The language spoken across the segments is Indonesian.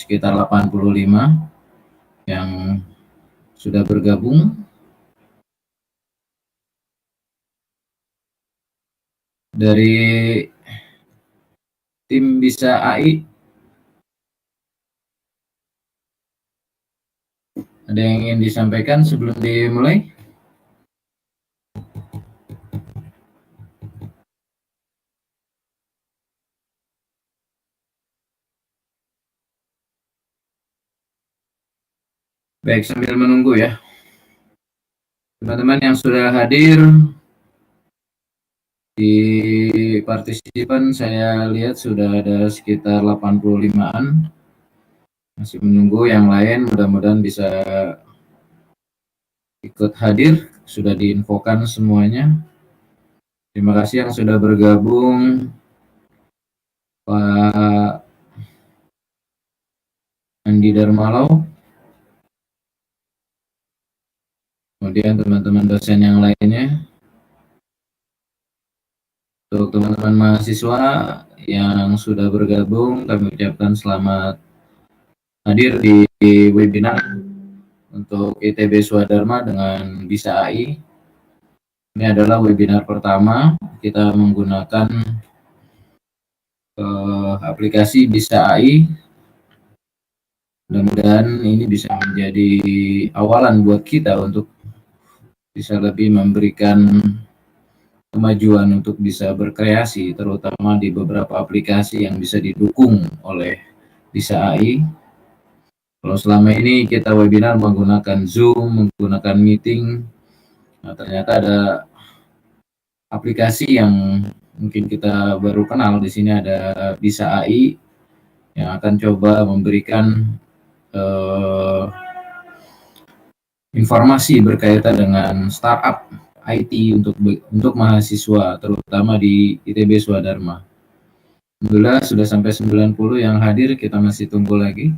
sekitar 85 yang sudah bergabung. Dari tim Bisa AI, ada yang ingin disampaikan sebelum dimulai? Baik, sambil menunggu ya. Teman-teman yang sudah hadir di partisipan, saya lihat sudah ada sekitar 85-an. Masih menunggu yang lain, mudah-mudahan bisa ikut hadir. Sudah diinfokan semuanya. Terima kasih yang sudah bergabung, Pak Andi Darmalau. Kemudian teman-teman dosen yang lainnya. Untuk teman-teman mahasiswa yang sudah bergabung, kami ucapkan selamat hadir di webinar untuk ITB Swadharma dengan Bisa AI. Ini adalah webinar pertama kita menggunakan aplikasi Bisa AI. Mudah-mudahan ini bisa menjadi awalan buat kita untuk bisa lebih memberikan kemajuan untuk bisa berkreasi, terutama di beberapa aplikasi yang bisa didukung oleh Bisa AI. Kalau selama ini kita webinar menggunakan Zoom, menggunakan meeting, nah ternyata ada aplikasi yang mungkin kita baru kenal. Di sini ada Bisa AI yang akan coba memberikan informasi berkaitan dengan startup IT untuk mahasiswa, terutama di ITB Swadharma. Alhamdulillah sudah sampai 90 yang hadir, kita masih tunggu lagi.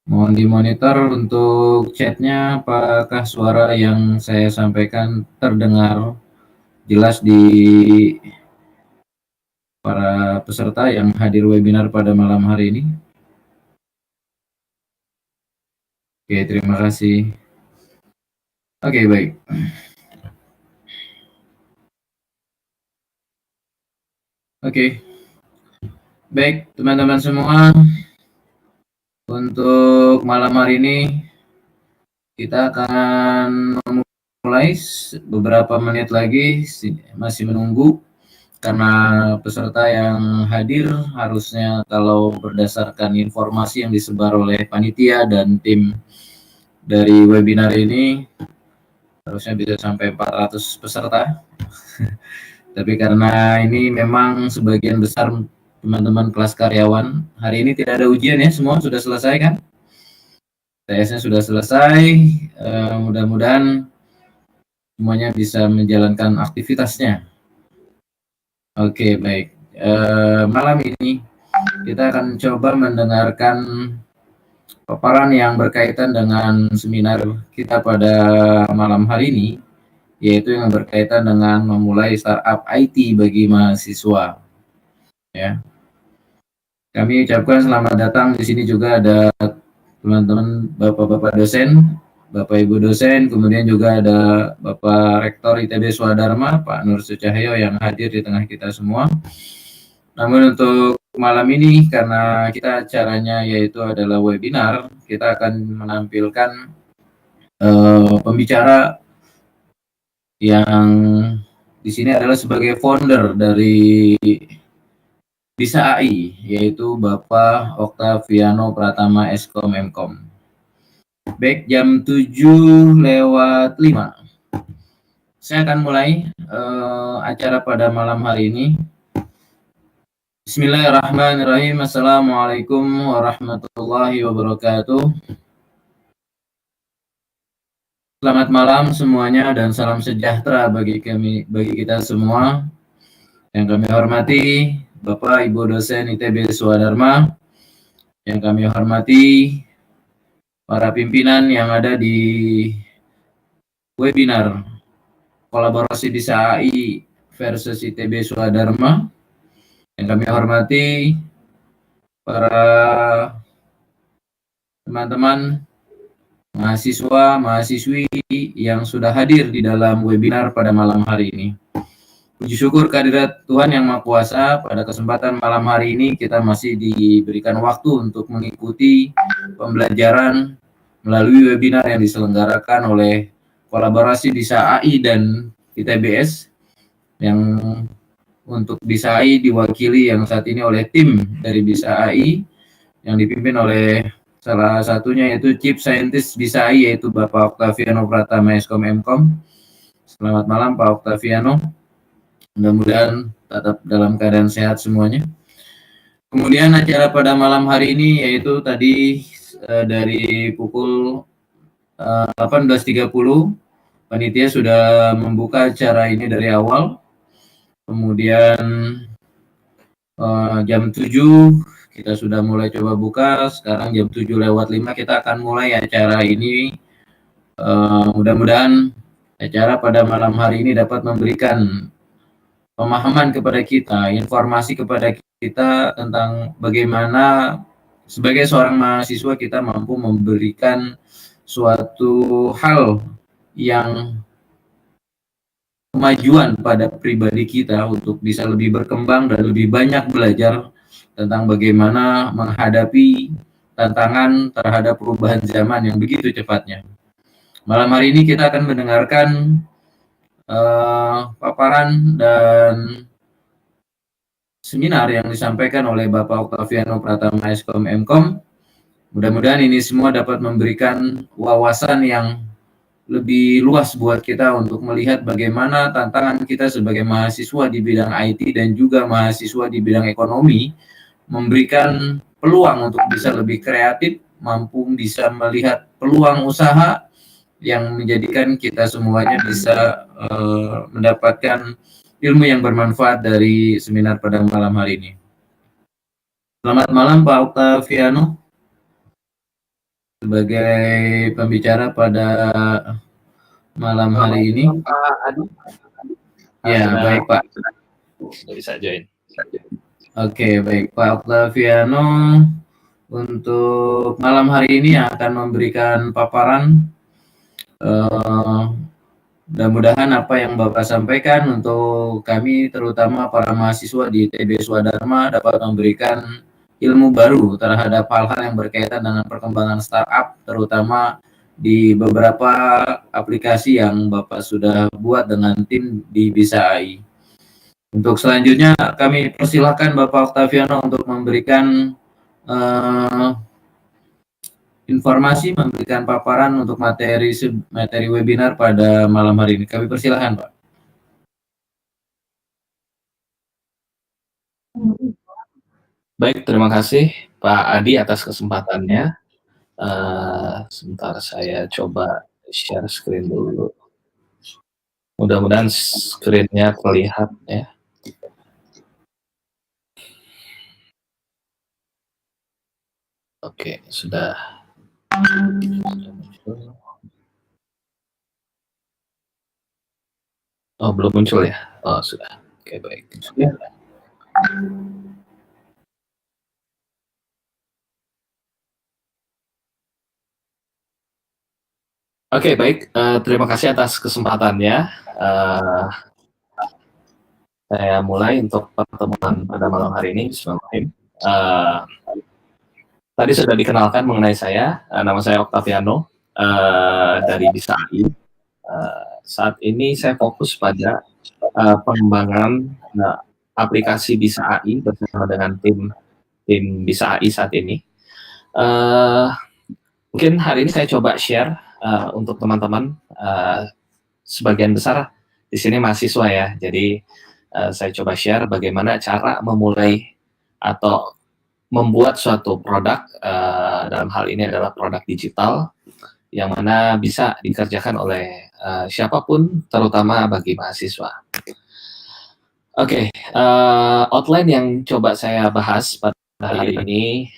Mohon dimonitor untuk chatnya, apakah suara yang saya sampaikan terdengar jelas di para peserta yang hadir webinar pada malam hari ini. Oke, terima kasih. Oke, baik. Oke. Baik, teman-teman semua. Untuk malam hari ini kita akan memulai beberapa menit lagi, masih menunggu karena peserta yang hadir harusnya kalau berdasarkan informasi yang disebar oleh panitia dan tim dari webinar ini harusnya bisa sampai 400 peserta. Tapi karena ini memang sebagian besar teman-teman kelas karyawan, hari ini tidak ada ujian ya, semua sudah selesai kan? TS-nya sudah selesai, mudah-mudahan semuanya bisa menjalankan aktivitasnya. Oke, baik. Malam ini kita akan coba mendengarkan paparan yang berkaitan dengan seminar kita pada malam hari ini, yaitu yang berkaitan dengan memulai startup IT bagi mahasiswa. Ya, kami ucapkan selamat datang. Di sini juga ada teman-teman bapak-bapak dosen, bapak ibu dosen, kemudian juga ada Bapak Rektor ITB Swadharma, Pak Nur Sucahyo yang hadir di tengah kita semua. Namun untuk malam ini karena kita acaranya yaitu adalah webinar, kita akan menampilkan pembicara yang di sini adalah sebagai founder dari Bisa AI, yaitu Bapak Oktaviano Pratama Eskom Mkom. Baik, jam 7:05. Saya akan mulai acara pada malam hari ini. Bismillahirrahmanirrahim. Assalamualaikum warahmatullahi wabarakatuh. Selamat malam semuanya dan salam sejahtera bagi kita semua. Yang kami hormati Bapak Ibu dosen ITB Swadharma, yang kami hormati para pimpinan yang ada di webinar kolaborasi Bisa AI versus ITB Swadharma, yang kami hormati para teman-teman mahasiswa, mahasiswi yang sudah hadir di dalam webinar pada malam hari ini. Puji syukur kehadirat Tuhan Yang Maha Kuasa, pada kesempatan malam hari ini kita masih diberikan waktu untuk mengikuti pembelajaran melalui webinar yang diselenggarakan oleh kolaborasi Bisa AI dan ITBS, yang untuk Bisa AI diwakili yang saat ini oleh tim dari Bisa AI yang dipimpin oleh salah satunya yaitu Chief Scientist Bisa AI, yaitu Bapak Octaviano Pratama Eskom Mkom. Selamat malam Pak Octaviano, mudah-mudahan tetap dalam keadaan sehat semuanya. Kemudian acara pada malam hari ini yaitu tadi dari pukul 18.30 panitia sudah membuka acara ini dari awal. Kemudian jam 7 kita sudah mulai coba buka. Sekarang jam 7:05 kita akan mulai acara ini. Mudah-mudahan acara pada malam hari ini dapat memberikan pemahaman kepada kita, informasi kepada kita tentang bagaimana sebagai seorang mahasiswa kita mampu memberikan suatu hal yang kemajuan pada pribadi kita untuk bisa lebih berkembang dan lebih banyak belajar tentang bagaimana menghadapi tantangan terhadap perubahan zaman yang begitu cepatnya. Malam hari ini kita akan mendengarkan paparan dan seminar yang disampaikan oleh Bapak Octaviano Pratama Eskom Mkom. Mudah-mudahan ini semua dapat memberikan wawasan yang lebih luas buat kita untuk melihat bagaimana tantangan kita sebagai mahasiswa di bidang IT dan juga mahasiswa di bidang ekonomi memberikan peluang untuk bisa lebih kreatif, mampu bisa melihat peluang usaha yang menjadikan kita semuanya bisa mendapatkan ilmu yang bermanfaat dari seminar pada malam hari ini. Selamat malam Pak Octaviano, sebagai pembicara pada malam hari ini. Pak Adi. Ya, baik Pak. Sudah bisa join. Oke, baik Pak Octaviano. Untuk malam hari ini akan memberikan paparan. Mudah-mudahan apa yang Bapak sampaikan untuk kami, terutama para mahasiswa di ITB Swadharma, dapat memberikan ilmu baru terhadap hal-hal yang berkaitan dengan perkembangan startup, terutama di beberapa aplikasi yang Bapak sudah buat dengan tim di Bisa AI. Untuk selanjutnya kami persilahkan Bapak Octaviano untuk memberikan informasi, memberikan paparan untuk materi webinar pada malam hari ini. Kami persilahkan Pak. Baik, terima kasih Pak Adi atas kesempatannya. Sebentar saya coba share screen dulu. Mudah-mudahan screen-nya terlihat ya. Oke, sudah muncul. Oh, belum muncul ya? Oh, sudah. Oke, baik. Sudah. Oke, baik. Terima kasih atas kesempatannya. Saya mulai untuk pertemuan pada malam hari ini. Bismillahirrahmanirrahim. Tadi sudah dikenalkan mengenai saya. Nama saya Octaviano dari Bisa AI. Saat ini saya fokus pada pengembangan aplikasi Bisa AI bersama dengan tim Bisa AI saat ini. Mungkin hari ini saya coba share untuk teman-teman, sebagian besar di sini mahasiswa ya, jadi saya coba share bagaimana cara memulai atau membuat suatu produk, dalam hal ini adalah produk digital, yang mana bisa dikerjakan oleh siapapun, terutama bagi mahasiswa. Oke, outline yang coba saya bahas pada hari ini,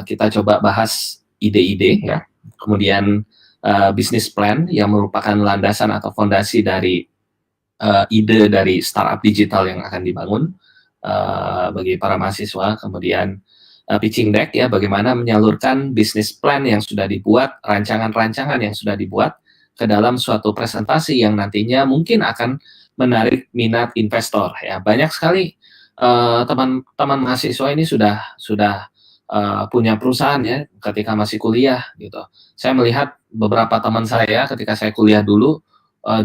kita coba bahas ide-ide ya, kemudian bisnis plan yang merupakan landasan atau fondasi dari ide dari startup digital yang akan dibangun bagi para mahasiswa, kemudian pitching deck ya, bagaimana menyalurkan bisnis plan yang sudah dibuat, rancangan-rancangan yang sudah dibuat ke dalam suatu presentasi yang nantinya mungkin akan menarik minat investor ya. Banyak sekali teman-teman mahasiswa ini sudah punya perusahaan ya ketika masih kuliah gitu. Saya melihat beberapa teman saya ketika saya kuliah dulu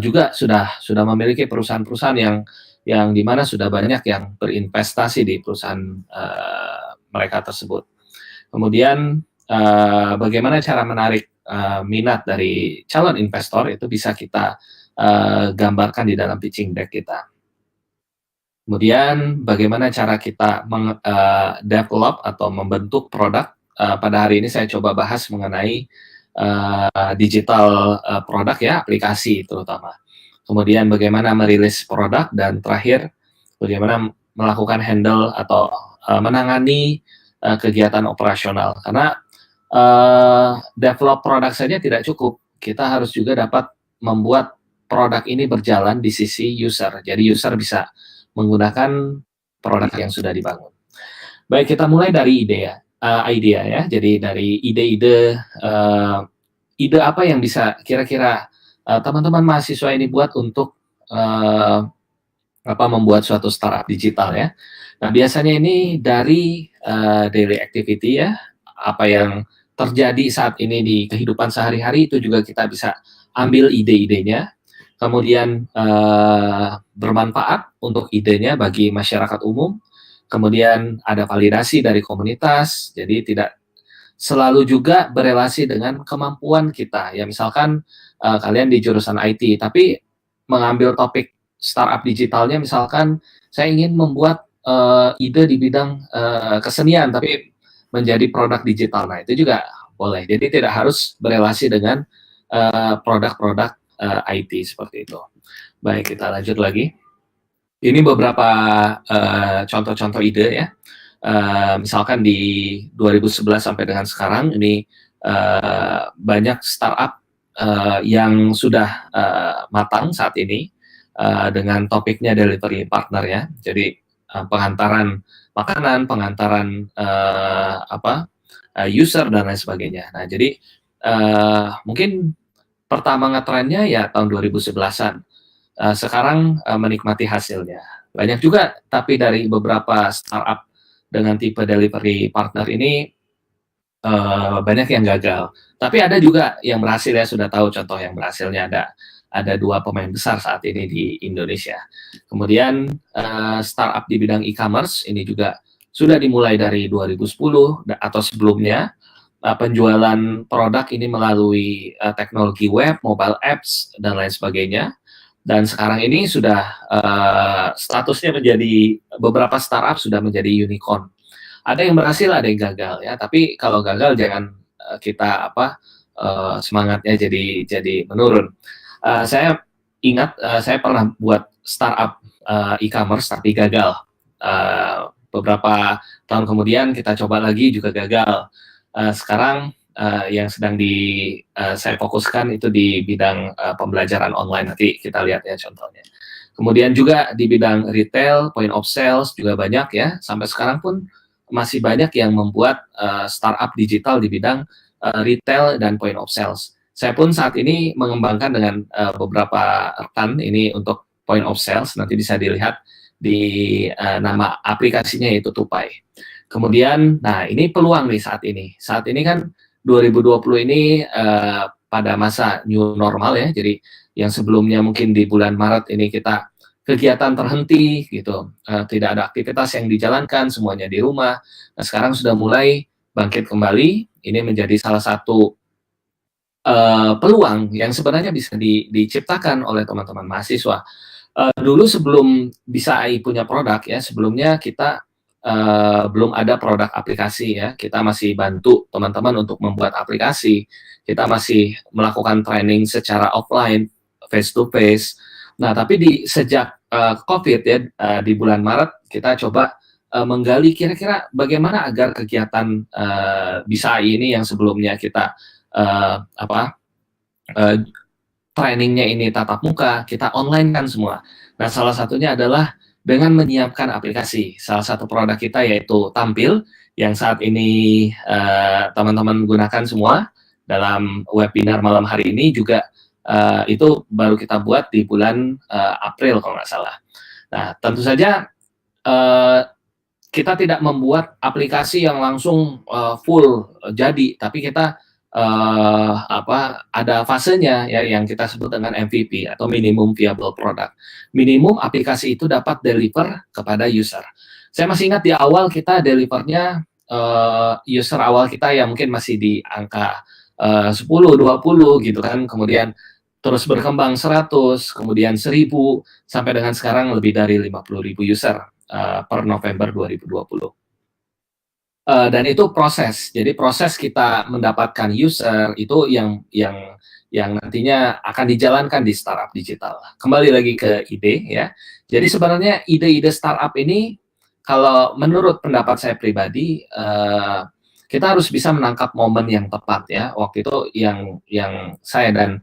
juga sudah memiliki perusahaan-perusahaan yang dimana sudah banyak yang berinvestasi di perusahaan mereka tersebut. Kemudian bagaimana cara menarik minat dari calon investor itu bisa kita gambarkan di dalam pitching deck kita. Kemudian bagaimana cara kita develop atau membentuk produk. Pada hari ini saya coba bahas mengenai digital produk ya, aplikasi terutama. Kemudian bagaimana merilis produk, dan terakhir bagaimana melakukan handle atau menangani kegiatan operasional. Karena develop produk saja tidak cukup, kita harus juga dapat membuat produk ini berjalan di sisi user. Jadi user bisa menggunakan produk yang sudah dibangun. Baik, kita mulai dari idea ya. Jadi dari ide-ide apa yang bisa kira-kira teman-teman mahasiswa ini buat untuk membuat suatu startup digital ya. Nah, biasanya ini dari daily activity ya, apa yang terjadi saat ini di kehidupan sehari-hari itu juga kita bisa ambil ide-idenya. Kemudian bermanfaat untuk idenya bagi masyarakat umum. Kemudian ada validasi dari komunitas, jadi tidak selalu juga berelasi dengan kemampuan kita. Ya misalkan kalian di jurusan IT, tapi mengambil topik startup digitalnya, misalkan saya ingin membuat ide di bidang kesenian, tapi menjadi produk digital. Nah itu juga boleh. Jadi tidak harus berelasi dengan produk-produk IT seperti itu. Baik, kita lanjut lagi. Ini beberapa contoh-contoh ide ya. Misalkan di 2011 sampai dengan sekarang ini banyak startup yang sudah matang saat ini dengan topiknya delivery partner ya. Jadi pengantaran makanan, pengantaran user dan lain sebagainya. Nah, jadi mungkin pertama ngetrennya ya tahun 2011-an. Sekarang menikmati hasilnya. Banyak juga, tapi dari beberapa startup dengan tipe delivery partner ini banyak yang gagal. Tapi ada juga yang berhasil ya, sudah tahu contoh yang berhasilnya ada 2 pemain besar saat ini di Indonesia. Kemudian startup di bidang e-commerce ini juga sudah dimulai dari 2010 atau sebelumnya. Penjualan produk ini melalui teknologi web, mobile apps, dan lain sebagainya. Dan sekarang ini sudah statusnya menjadi, beberapa startup sudah menjadi unicorn. Ada yang berhasil, ada yang gagal ya. Tapi kalau gagal jangan kita semangatnya jadi menurun. Saya ingat saya pernah buat startup e-commerce tapi gagal. Beberapa tahun kemudian kita coba lagi juga gagal. Sekarang yang sedang saya fokuskan itu di bidang pembelajaran online, nanti kita lihat ya contohnya. Kemudian juga di bidang retail, point of sales juga banyak ya, sampai sekarang pun masih banyak yang membuat startup digital di bidang retail dan point of sales. Saya pun saat ini mengembangkan dengan beberapa rekan ini untuk point of sales, nanti bisa dilihat di nama aplikasinya yaitu Tupai. Kemudian, nah ini peluang nih saat ini. Saat ini kan 2020 ini pada masa new normal ya, jadi yang sebelumnya mungkin di bulan Maret ini kita kegiatan terhenti gitu, tidak ada aktivitas yang dijalankan, semuanya di rumah. Nah sekarang sudah mulai bangkit kembali, ini menjadi salah satu peluang yang sebenarnya bisa diciptakan oleh teman-teman mahasiswa. Dulu sebelum bisa AI punya produk ya, sebelumnya kita belum ada produk aplikasi ya, kita masih bantu teman-teman untuk membuat aplikasi, kita masih melakukan training secara offline, face to face. Nah tapi sejak COVID ya, di bulan Maret kita coba menggali kira-kira bagaimana agar kegiatan bisa AI ini yang sebelumnya kita trainingnya ini tatap muka, kita online kan semua. Nah salah satunya adalah dengan menyiapkan aplikasi. Salah satu produk kita yaitu Tampil, yang saat ini teman-teman gunakan semua dalam webinar malam hari ini juga itu baru kita buat di bulan April kalau nggak salah. Nah, tentu saja kita tidak membuat aplikasi yang langsung full jadi, tapi kita ada fasenya ya yang kita sebut dengan MVP atau minimum viable product. Minimum aplikasi itu dapat deliver kepada user. Saya masih ingat di awal kita delivernya user awal kita yang mungkin masih di angka 10, 20 gitu kan, kemudian terus berkembang 100, kemudian 1000, sampai dengan sekarang lebih dari 50.000 user per November 2020. Dan itu proses. Jadi proses kita mendapatkan user itu yang nantinya akan dijalankan di startup digital. Kembali lagi ke ide ya. Jadi sebenarnya ide-ide startup ini kalau menurut pendapat saya pribadi kita harus bisa menangkap momen yang tepat ya. Waktu itu yang saya dan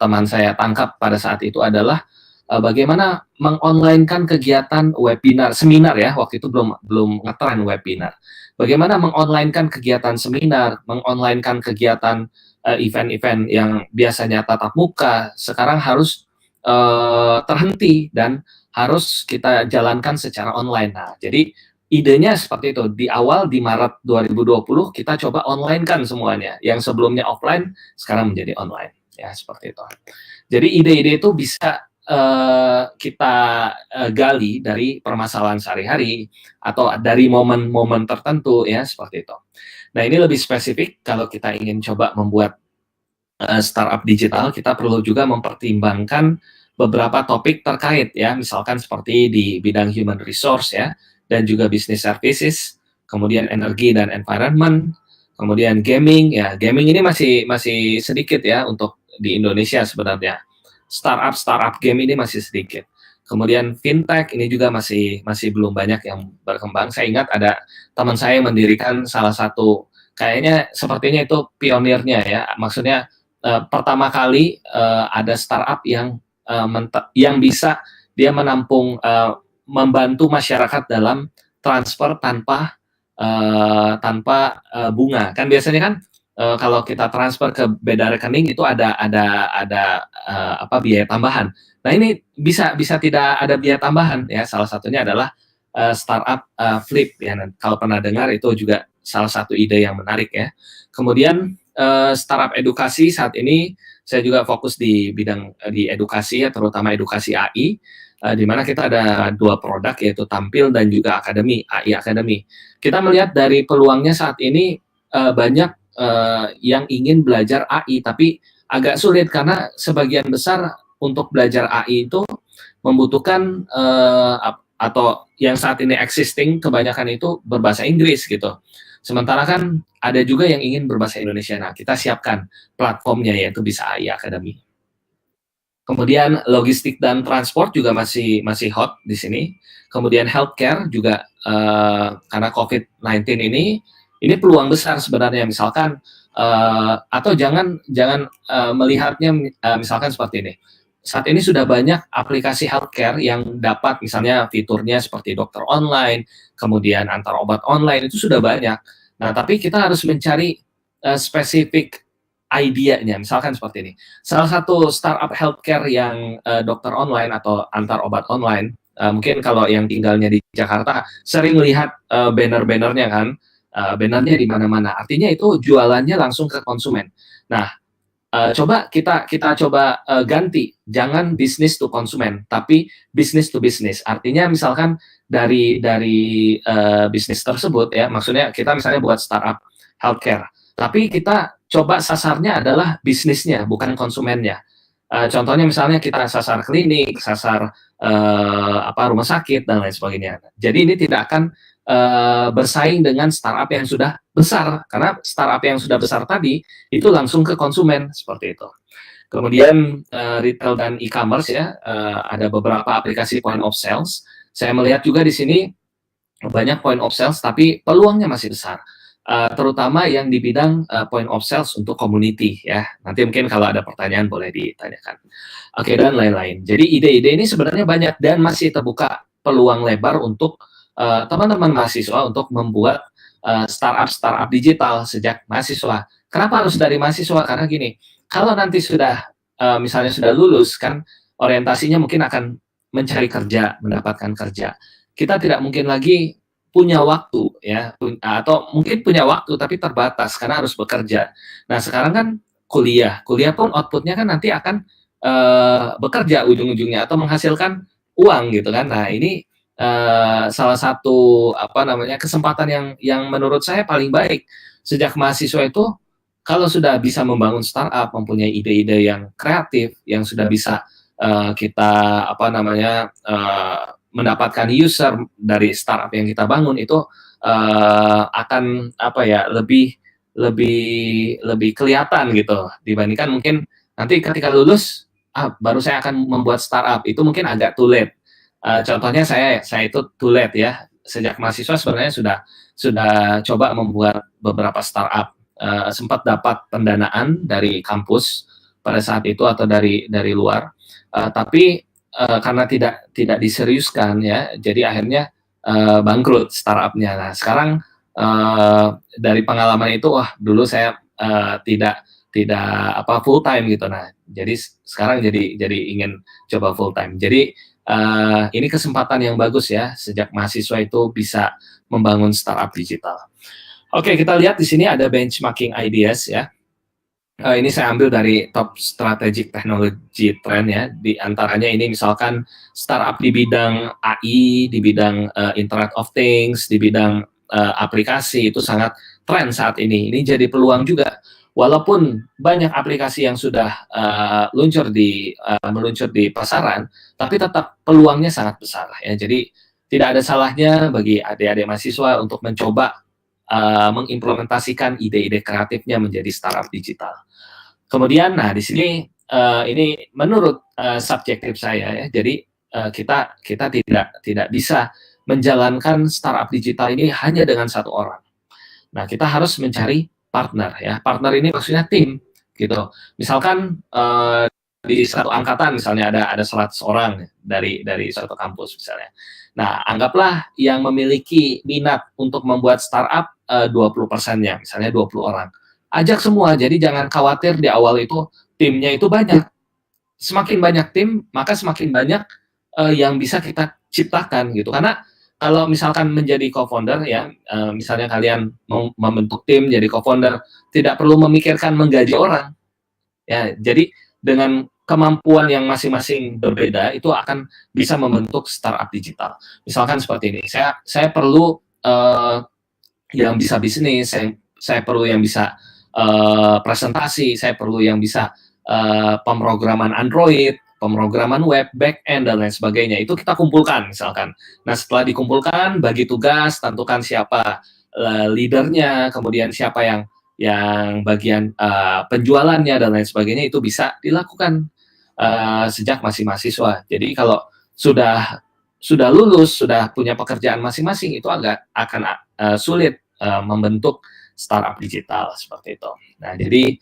teman saya tangkap pada saat itu adalah bagaimana mengonlinekan kegiatan webinar, seminar ya, waktu itu belum ngetren webinar. Bagaimana mengonlinekan kegiatan seminar, mengonlinekan kegiatan event-event yang biasanya tatap muka, sekarang harus terhenti dan harus kita jalankan secara online. Nah, jadi idenya seperti itu. Di awal di Maret 2020 kita coba onlinekan semuanya. Yang sebelumnya offline sekarang menjadi online. Ya, seperti itu. Jadi ide-ide itu bisa kita gali dari permasalahan sehari-hari atau dari momen-momen tertentu ya seperti itu. Nah, ini lebih spesifik kalau kita ingin coba membuat startup digital, kita perlu juga mempertimbangkan beberapa topik terkait ya, misalkan seperti di bidang human resource ya, dan juga business services, kemudian energi dan environment, kemudian gaming ya. Gaming ini masih sedikit ya untuk di Indonesia sebenarnya. Startup game ini masih sedikit. Kemudian fintech ini juga masih belum banyak yang berkembang. Saya ingat ada teman saya yang mendirikan salah satu, kayaknya sepertinya itu pionirnya ya. Maksudnya pertama kali ada startup yang bisa dia menampung membantu masyarakat dalam transfer tanpa bunga. Kan biasanya kan kalau kita transfer ke beda rekening itu ada biaya tambahan. Nah, ini bisa tidak ada biaya tambahan ya. Salah satunya adalah startup Flip ya. Kalau pernah dengar itu juga salah satu ide yang menarik ya. Kemudian startup edukasi saat ini saya juga fokus di bidang di edukasi ya, terutama edukasi AI. Di mana kita ada 2 produk yaitu Tampil dan juga Akademi, AI Academy. Kita melihat dari peluangnya saat ini banyak yang ingin belajar AI, tapi agak sulit karena sebagian besar untuk belajar AI itu membutuhkan atau yang saat ini existing kebanyakan itu berbahasa Inggris gitu. Sementara kan ada juga yang ingin berbahasa Indonesia. Nah, kita siapkan platformnya yaitu Bisa AI Academy. Kemudian logistik dan transport juga masih hot di sini. Kemudian healthcare juga karena COVID-19 ini peluang besar sebenarnya, misalkan atau jangan melihatnya misalkan seperti ini. Saat ini sudah banyak aplikasi healthcare yang dapat misalnya fiturnya seperti dokter online, kemudian antar obat online, itu sudah banyak. Nah, tapi kita harus mencari spesifik idenya, misalkan seperti ini. Salah satu startup healthcare yang dokter online atau antar obat online, mungkin kalau yang tinggalnya di Jakarta sering lihat banner-bannernya kan, bannernya di mana-mana. Artinya itu jualannya langsung ke konsumen. Nah, coba kita coba ganti, jangan bisnis to konsumen, tapi bisnis to bisnis. Artinya misalkan dari bisnis tersebut ya, maksudnya kita misalnya buat startup healthcare, tapi kita coba sasarnya adalah bisnisnya, bukan konsumennya. Contohnya misalnya kita sasar klinik, sasar rumah sakit dan lain sebagainya. Jadi ini tidak akan bersaing dengan startup yang sudah besar, karena startup yang sudah besar tadi itu langsung ke konsumen seperti itu. Kemudian retail dan e-commerce ya, ada beberapa aplikasi point of sales. Saya melihat juga di sini banyak point of sales, tapi peluangnya masih besar. Terutama yang di bidang point of sales untuk community ya. Nanti mungkin kalau ada pertanyaan boleh ditanyakan. Oke, dan lain-lain. Jadi ide-ide ini sebenarnya banyak dan masih terbuka peluang lebar untuk teman-teman mahasiswa untuk membuat startup digital sejak mahasiswa. Kenapa harus dari mahasiswa? Karena gini, kalau nanti sudah misalnya sudah lulus kan orientasinya mungkin akan mencari kerja, mendapatkan kerja. Kita tidak mungkin lagi punya waktu ya, atau mungkin punya waktu tapi terbatas karena harus bekerja. Nah sekarang kan kuliah pun outputnya kan nanti akan bekerja ujung-ujungnya atau menghasilkan uang gitu kan. Nah ini salah satu kesempatan yang menurut saya paling baik sejak mahasiswa itu kalau sudah bisa membangun startup, mempunyai ide-ide yang kreatif, yang sudah bisa kita mendapatkan user dari startup yang kita bangun itu akan lebih lebih lebih kelihatan gitu dibandingkan mungkin nanti ketika lulus baru saya akan membuat startup itu mungkin agak too late. Contohnya saya itu too late ya sejak mahasiswa sebenarnya sudah coba membuat beberapa startup, sempat dapat pendanaan dari kampus pada saat itu atau dari luar, tapi karena tidak diseriuskan ya, jadi akhirnya bangkrut startupnya. Nah sekarang dari pengalaman itu, wah dulu saya tidak full time gitu. Nah jadi sekarang jadi ingin coba full time. Jadi ini kesempatan yang bagus ya sejak mahasiswa itu bisa membangun startup digital. Oke, kita lihat di sini ada benchmarking ideas ya. Ini saya ambil dari top strategic technology trend ya. Di antaranya ini misalkan startup di bidang AI, di bidang Internet of Things, di bidang aplikasi itu sangat tren saat ini. Ini jadi peluang juga. Walaupun banyak aplikasi yang sudah meluncur di pasaran, tapi tetap peluangnya sangat besar ya. Jadi tidak ada salahnya bagi adik-adik mahasiswa untuk mencoba mengimplementasikan ide-ide kreatifnya menjadi startup digital. Kemudian, nah di sini ini menurut subjektif saya ya, jadi kita tidak bisa menjalankan startup digital ini hanya dengan satu orang. Nah kita harus mencari partner ya. Partner ini maksudnya tim gitu. Misalkan di satu angkatan misalnya ada 100 orang dari suatu kampus misalnya. Nah, anggaplah yang memiliki minat untuk membuat startup 20%-nya, misalnya 20 orang. Ajak semua, jadi jangan khawatir di awal itu timnya itu banyak. Semakin banyak tim, maka semakin banyak yang bisa kita ciptakan gitu. Karena kalau misalkan menjadi co-founder ya, misalnya kalian mau membentuk tim jadi co-founder, tidak perlu memikirkan menggaji orang. Ya, jadi dengan kemampuan yang masing-masing berbeda itu akan bisa membentuk startup digital. Misalkan seperti ini, saya perlu yang bisa bisnis, saya perlu yang bisa presentasi, saya perlu yang bisa pemrograman Android, pemrograman web, back-end, dan lain sebagainya. Itu kita kumpulkan misalkan. Nah, setelah dikumpulkan, bagi tugas, tentukan siapa leadernya, kemudian siapa yang bagian penjualannya, dan lain sebagainya, itu bisa dilakukan sejak masih mahasiswa. Jadi kalau sudah lulus, sudah punya pekerjaan masing-masing, itu akan sulit membentuk startup digital seperti itu. Nah, jadi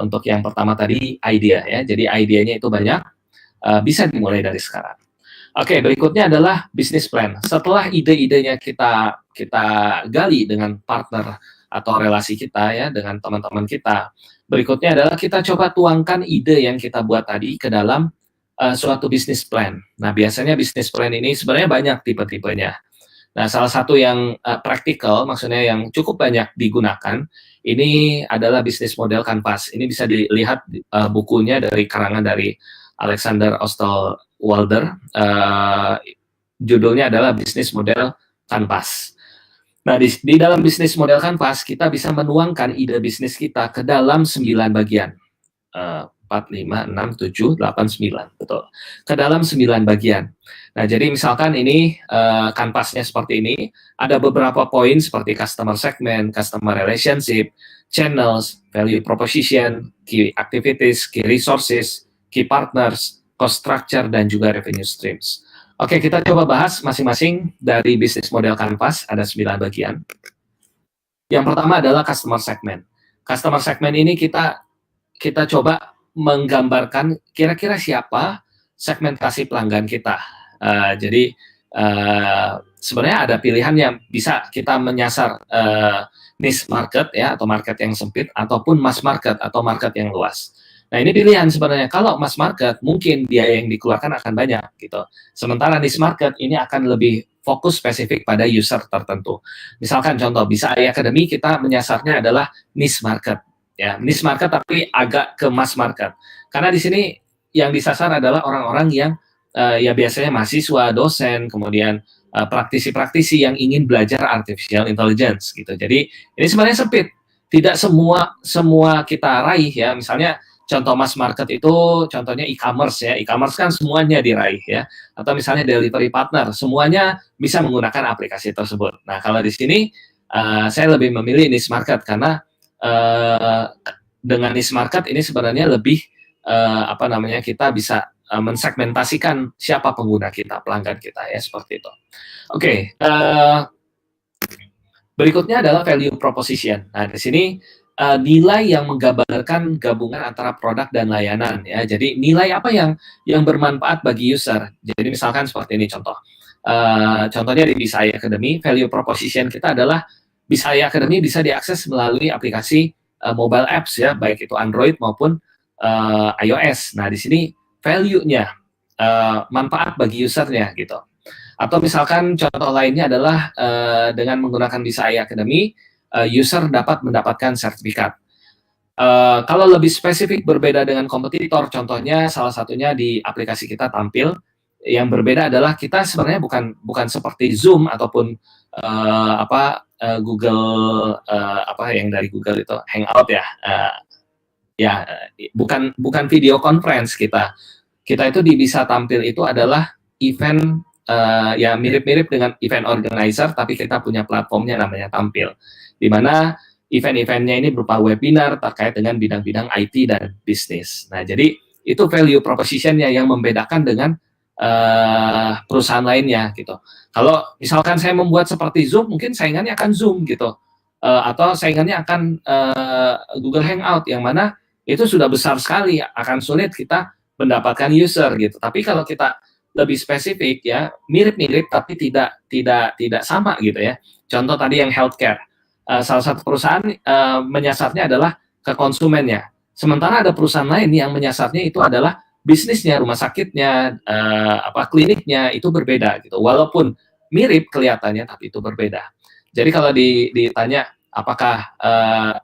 untuk yang pertama tadi idea ya. Jadi idenya itu banyak, bisa dimulai dari sekarang. Oke, berikutnya adalah business plan. Setelah ide-idenya kita gali dengan partner atau relasi kita ya dengan teman-teman kita. Berikutnya adalah kita coba tuangkan ide yang kita buat tadi ke dalam suatu business plan. Nah, biasanya business plan ini sebenarnya banyak tipe-tipenya. Nah, salah satu yang praktikal, maksudnya yang cukup banyak digunakan, ini adalah business model Canvas. Ini bisa dilihat bukunya dari karangan dari Alexander Osterwalder. Judulnya adalah Business Model Canvas. Nah, di dalam bisnis model Canvas, kita bisa menuangkan ide bisnis kita ke dalam 9 bagian. 4, 5, 6, 7, 8, 9. Betul. Ke dalam 9 bagian. Nah, jadi misalkan ini Canvasnya seperti ini. Ada beberapa poin seperti customer segment, customer relationship, channels, value proposition, key activities, key resources, key partners, cost structure, dan juga revenue streams. Oke, kita coba bahas masing-masing dari bisnis model Canvas, ada 9 bagian. Yang pertama adalah customer segment. Customer segment ini kita coba menggambarkan kira-kira siapa segmentasi pelanggan kita. Jadi sebenarnya ada pilihan yang bisa kita menyasar niche market ya, atau market yang sempit, ataupun mass market atau market yang luas. Nah, ini pilihan sebenarnya. Kalau mass market, mungkin biaya yang dikeluarkan akan banyak gitu. Sementara niche market ini akan lebih fokus spesifik pada user tertentu. Misalkan contoh, Bisa AI Academy kita menyasarnya adalah niche market. Ya, niche market tapi agak ke mass market. Karena di sini yang disasar adalah orang-orang yang ya biasanya mahasiswa, dosen, kemudian praktisi-praktisi yang ingin belajar artificial intelligence gitu. Jadi ini sebenarnya sempit. Tidak semua kita raih ya. Misalnya contoh mass market itu contohnya e-commerce ya. E-commerce kan semuanya diraih ya. Atau misalnya delivery partner, semuanya bisa menggunakan aplikasi tersebut. Nah, kalau di sini saya lebih memilih niche market karena dengan niche market ini sebenarnya lebih kita bisa mensegmentasikan siapa pengguna kita, pelanggan kita ya, seperti itu. Oke, berikutnya adalah value proposition. Nah, di sini nilai yang menggambarkan gabungan antara produk dan layanan ya. Jadi nilai apa yang bermanfaat bagi user. Jadi misalkan seperti ini contoh. Contohnya di Bisa AI Academy, value proposition kita adalah Bisa AI Academy bisa diakses melalui aplikasi mobile apps ya, baik itu Android maupun iOS. Nah, di sini value-nya manfaat bagi usernya gitu. Atau misalkan contoh lainnya adalah dengan menggunakan Bisa AI Academy, user dapat mendapatkan sertifikat. Kalau lebih spesifik berbeda dengan kompetitor, contohnya salah satunya di aplikasi kita tampil, yang berbeda adalah kita sebenarnya bukan seperti Zoom ataupun Google yang dari Google itu Hangout ya, bukan video conference kita. Kita itu di Bisa Tampil itu adalah event ya mirip-mirip dengan event organizer, tapi kita punya platformnya namanya Tampil, di mana event-eventnya ini berupa webinar terkait dengan bidang-bidang IT dan bisnis. Nah, jadi itu value proposition-nya yang membedakan dengan perusahaan lainnya gitu. Kalau misalkan saya membuat seperti Zoom, mungkin saingannya akan Zoom gitu, atau saingannya akan Google Hangout, yang mana itu sudah besar sekali, akan sulit kita mendapatkan user gitu. Tapi kalau kita lebih spesifik ya, mirip-mirip tapi tidak sama gitu ya. Contoh tadi yang healthcare, salah satu perusahaan menyasarnya adalah ke konsumennya. Sementara ada perusahaan lain yang menyasarnya itu adalah bisnisnya, rumah sakitnya, kliniknya, itu berbeda gitu. Walaupun mirip kelihatannya, tapi itu berbeda. Jadi kalau ditanya apakah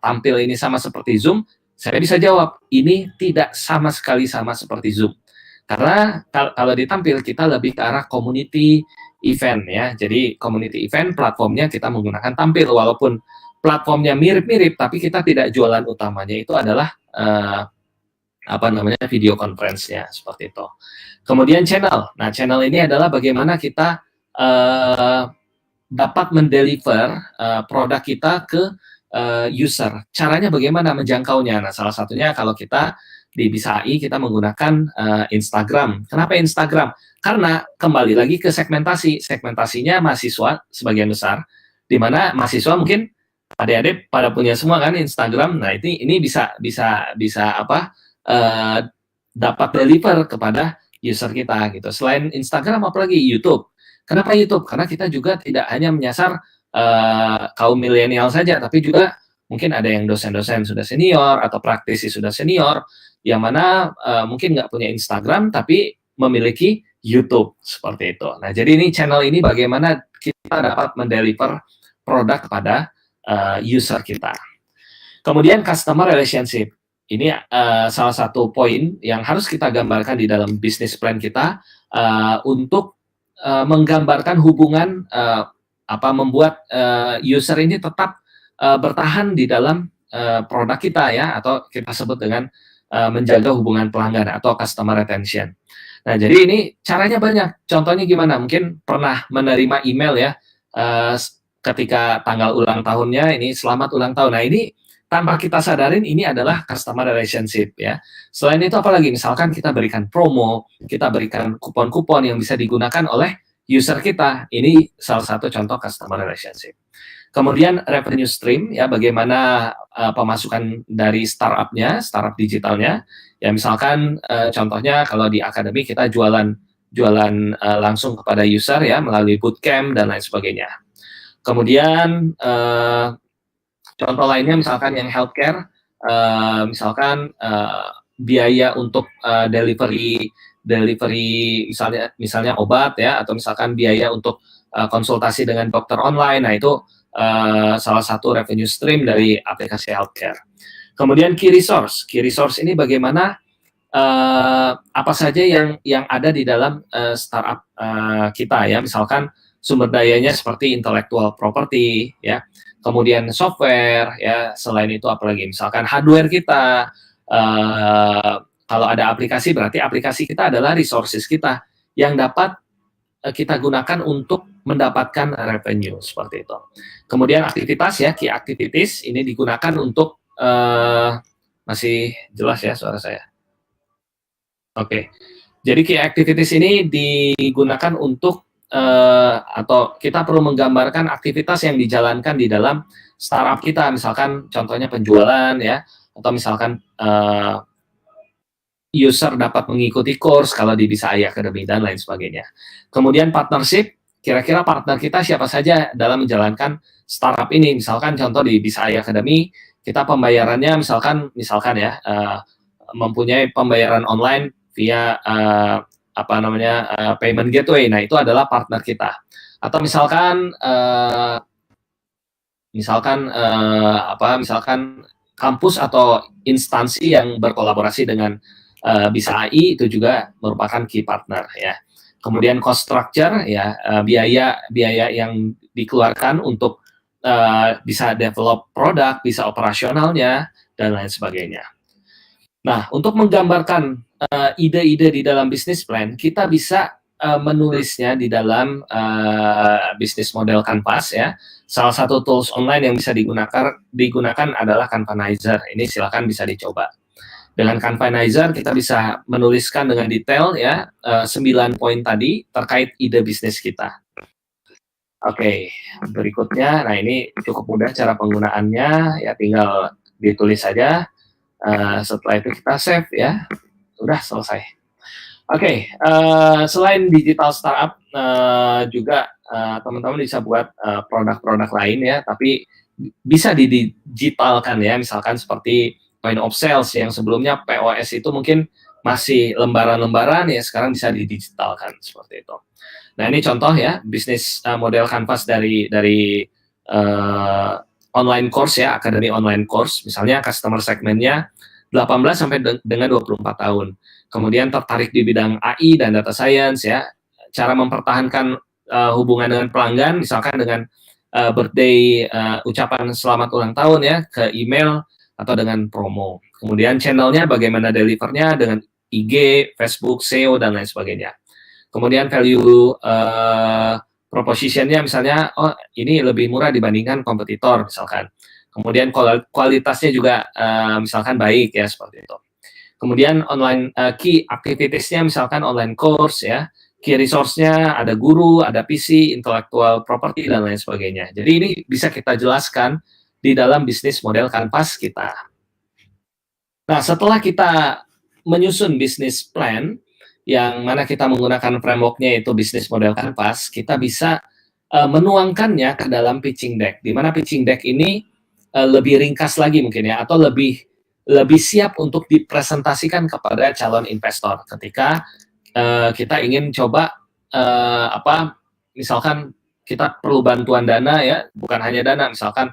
tampil ini sama seperti Zoom, saya bisa jawab, ini tidak sama sekali sama seperti Zoom. Karena kalau ditampil, kita lebih ke arah community event ya. Jadi community event, platformnya kita menggunakan tampil. Walaupun platformnya mirip-mirip, tapi kita tidak jualan utamanya itu adalah video conference-nya, seperti itu. Kemudian channel. Nah, channel ini adalah bagaimana kita dapat mendeliver produk kita ke user. Caranya bagaimana menjangkaunya? Nah, salah satunya kalau kita di Bisa AI kita menggunakan Instagram. Kenapa Instagram? Karena kembali lagi ke segmentasi. Segmentasinya mahasiswa sebagian besar, di mana mahasiswa mungkin adik-adik pada punya semua kan Instagram. Nah, ini bisa dapat deliver kepada user kita gitu. Selain Instagram, apalagi YouTube. Kenapa YouTube? Karena kita juga tidak hanya menyasar kaum milenial saja, tapi juga mungkin ada yang dosen-dosen sudah senior atau praktisi sudah senior, yang mana mungkin nggak punya Instagram, tapi memiliki YouTube, seperti itu. Nah, jadi ini channel ini bagaimana kita dapat mendeliver produk kepada user kita. Kemudian customer relationship. Ini salah satu poin yang harus kita gambarkan di dalam business plan kita untuk menggambarkan hubungan membuat user ini tetap bertahan di dalam produk kita ya, atau kita sebut dengan menjaga hubungan pelanggan atau customer retention. Nah, jadi ini caranya banyak. Contohnya gimana? Mungkin pernah menerima email ya ketika tanggal ulang tahunnya, ini selamat ulang tahun. Nah, ini tanpa kita sadarin ini adalah customer relationship ya. Selain itu apalagi, misalkan kita berikan promo, kita berikan kupon-kupon yang bisa digunakan oleh user kita. Ini salah satu contoh customer relationship. Kemudian revenue stream ya, bagaimana pemasukan dari startup digitalnya. Ya misalkan contohnya kalau di akademi kita jualan jualan langsung kepada user ya melalui bootcamp dan lain sebagainya. Kemudian contoh lainnya misalkan yang healthcare, misalkan biaya untuk delivery misalnya obat ya, atau misalkan biaya untuk konsultasi dengan dokter online. Nah itu salah satu revenue stream dari aplikasi healthcare. Kemudian key resource ini bagaimana apa saja yang ada di dalam startup kita ya, misalkan sumber dayanya seperti intellectual property ya, kemudian software ya, selain itu apalagi misalkan hardware kita, kalau ada aplikasi berarti aplikasi kita adalah resources kita yang dapat kita gunakan untuk mendapatkan revenue seperti itu. Kemudian aktivitas ya, key activities ini digunakan untuk masih jelas ya suara saya? Oke. Jadi key activities ini digunakan untuk atau kita perlu menggambarkan aktivitas yang dijalankan di dalam startup kita, misalkan contohnya penjualan ya, atau misalkan user dapat mengikuti course kalau di Bisa AI Academy dan lain sebagainya. Kemudian partnership, kira-kira partner kita siapa saja dalam menjalankan startup ini. Misalkan contoh di Bisa AI Academy, kita pembayarannya misalkan ya mempunyai pembayaran online via payment gateway. Nah, itu adalah partner kita. Atau misalkan kampus atau instansi yang berkolaborasi dengan Bisa AI itu juga merupakan key partner ya. Kemudian cost structure ya, biaya yang dikeluarkan untuk bisa develop produk, bisa operasionalnya dan lain sebagainya. Nah, untuk menggambarkan ide-ide di dalam bisnis plan, kita bisa menulisnya di dalam bisnis model Canvas ya. Salah satu tools online yang bisa digunakan adalah Canvanizer. Ini silakan bisa dicoba. Dengan Canvanizer kita bisa menuliskan dengan detail ya 9 poin tadi terkait ide bisnis kita. Oke, berikutnya, nah ini cukup mudah cara penggunaannya ya, tinggal ditulis saja. Setelah itu kita save ya, udah selesai. Oke, selain digital startup juga teman-teman bisa buat produk-produk lain ya, tapi bisa didigitalkan ya, misalkan seperti point of sales yang sebelumnya POS itu mungkin masih lembaran-lembaran ya, sekarang bisa didigitalkan seperti itu. Nah ini contoh ya bisnis model Canvas dari online course ya, akademi online course, misalnya customer segmennya 18 sampai dengan 24 tahun. Kemudian tertarik di bidang AI dan data science ya, cara mempertahankan hubungan dengan pelanggan, misalkan dengan birthday, ucapan selamat ulang tahun ya, ke email atau dengan promo. Kemudian channelnya bagaimana delivernya dengan IG, Facebook, SEO, dan lain sebagainya. Kemudian value propositionnya misalnya, oh ini lebih murah dibandingkan kompetitor misalkan. Kemudian kualitasnya juga misalkan baik ya, seperti itu. Kemudian online key activities-nya misalkan online course ya, key resource-nya ada guru, ada PC, intellectual property dan lain sebagainya. Jadi ini bisa kita jelaskan di dalam bisnis model Canvas kita. Nah, setelah kita menyusun bisnis plan yang mana kita menggunakan framework-nya yaitu bisnis model Canvas, kita bisa menuangkannya ke dalam pitching deck, di mana pitching deck ini lebih ringkas lagi mungkin ya, atau lebih siap untuk dipresentasikan kepada calon investor ketika kita ingin coba misalkan kita perlu bantuan dana ya, bukan hanya dana, misalkan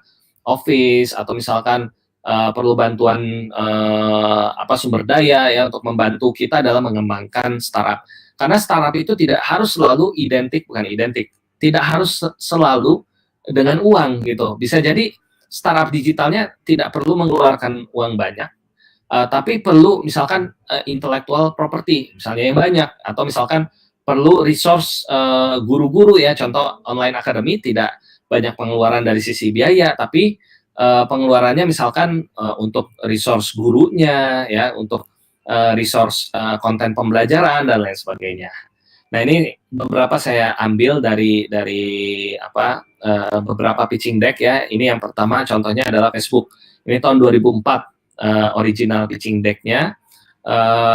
office atau misalkan perlu bantuan sumber daya ya untuk membantu kita dalam mengembangkan startup. Karena startup itu tidak harus selalu tidak harus selalu dengan uang gitu. Bisa jadi startup digitalnya tidak perlu mengeluarkan uang banyak, tapi perlu misalkan intellectual property misalnya yang banyak, atau misalkan perlu resource guru-guru ya, contoh online academy tidak banyak pengeluaran dari sisi biaya, tapi pengeluarannya misalkan untuk resource gurunya ya, untuk resource konten pembelajaran dan lain sebagainya. Nah ini beberapa saya ambil dari beberapa pitching deck ya. Ini yang pertama contohnya adalah Facebook. Ini tahun 2004 original pitching deck-nya.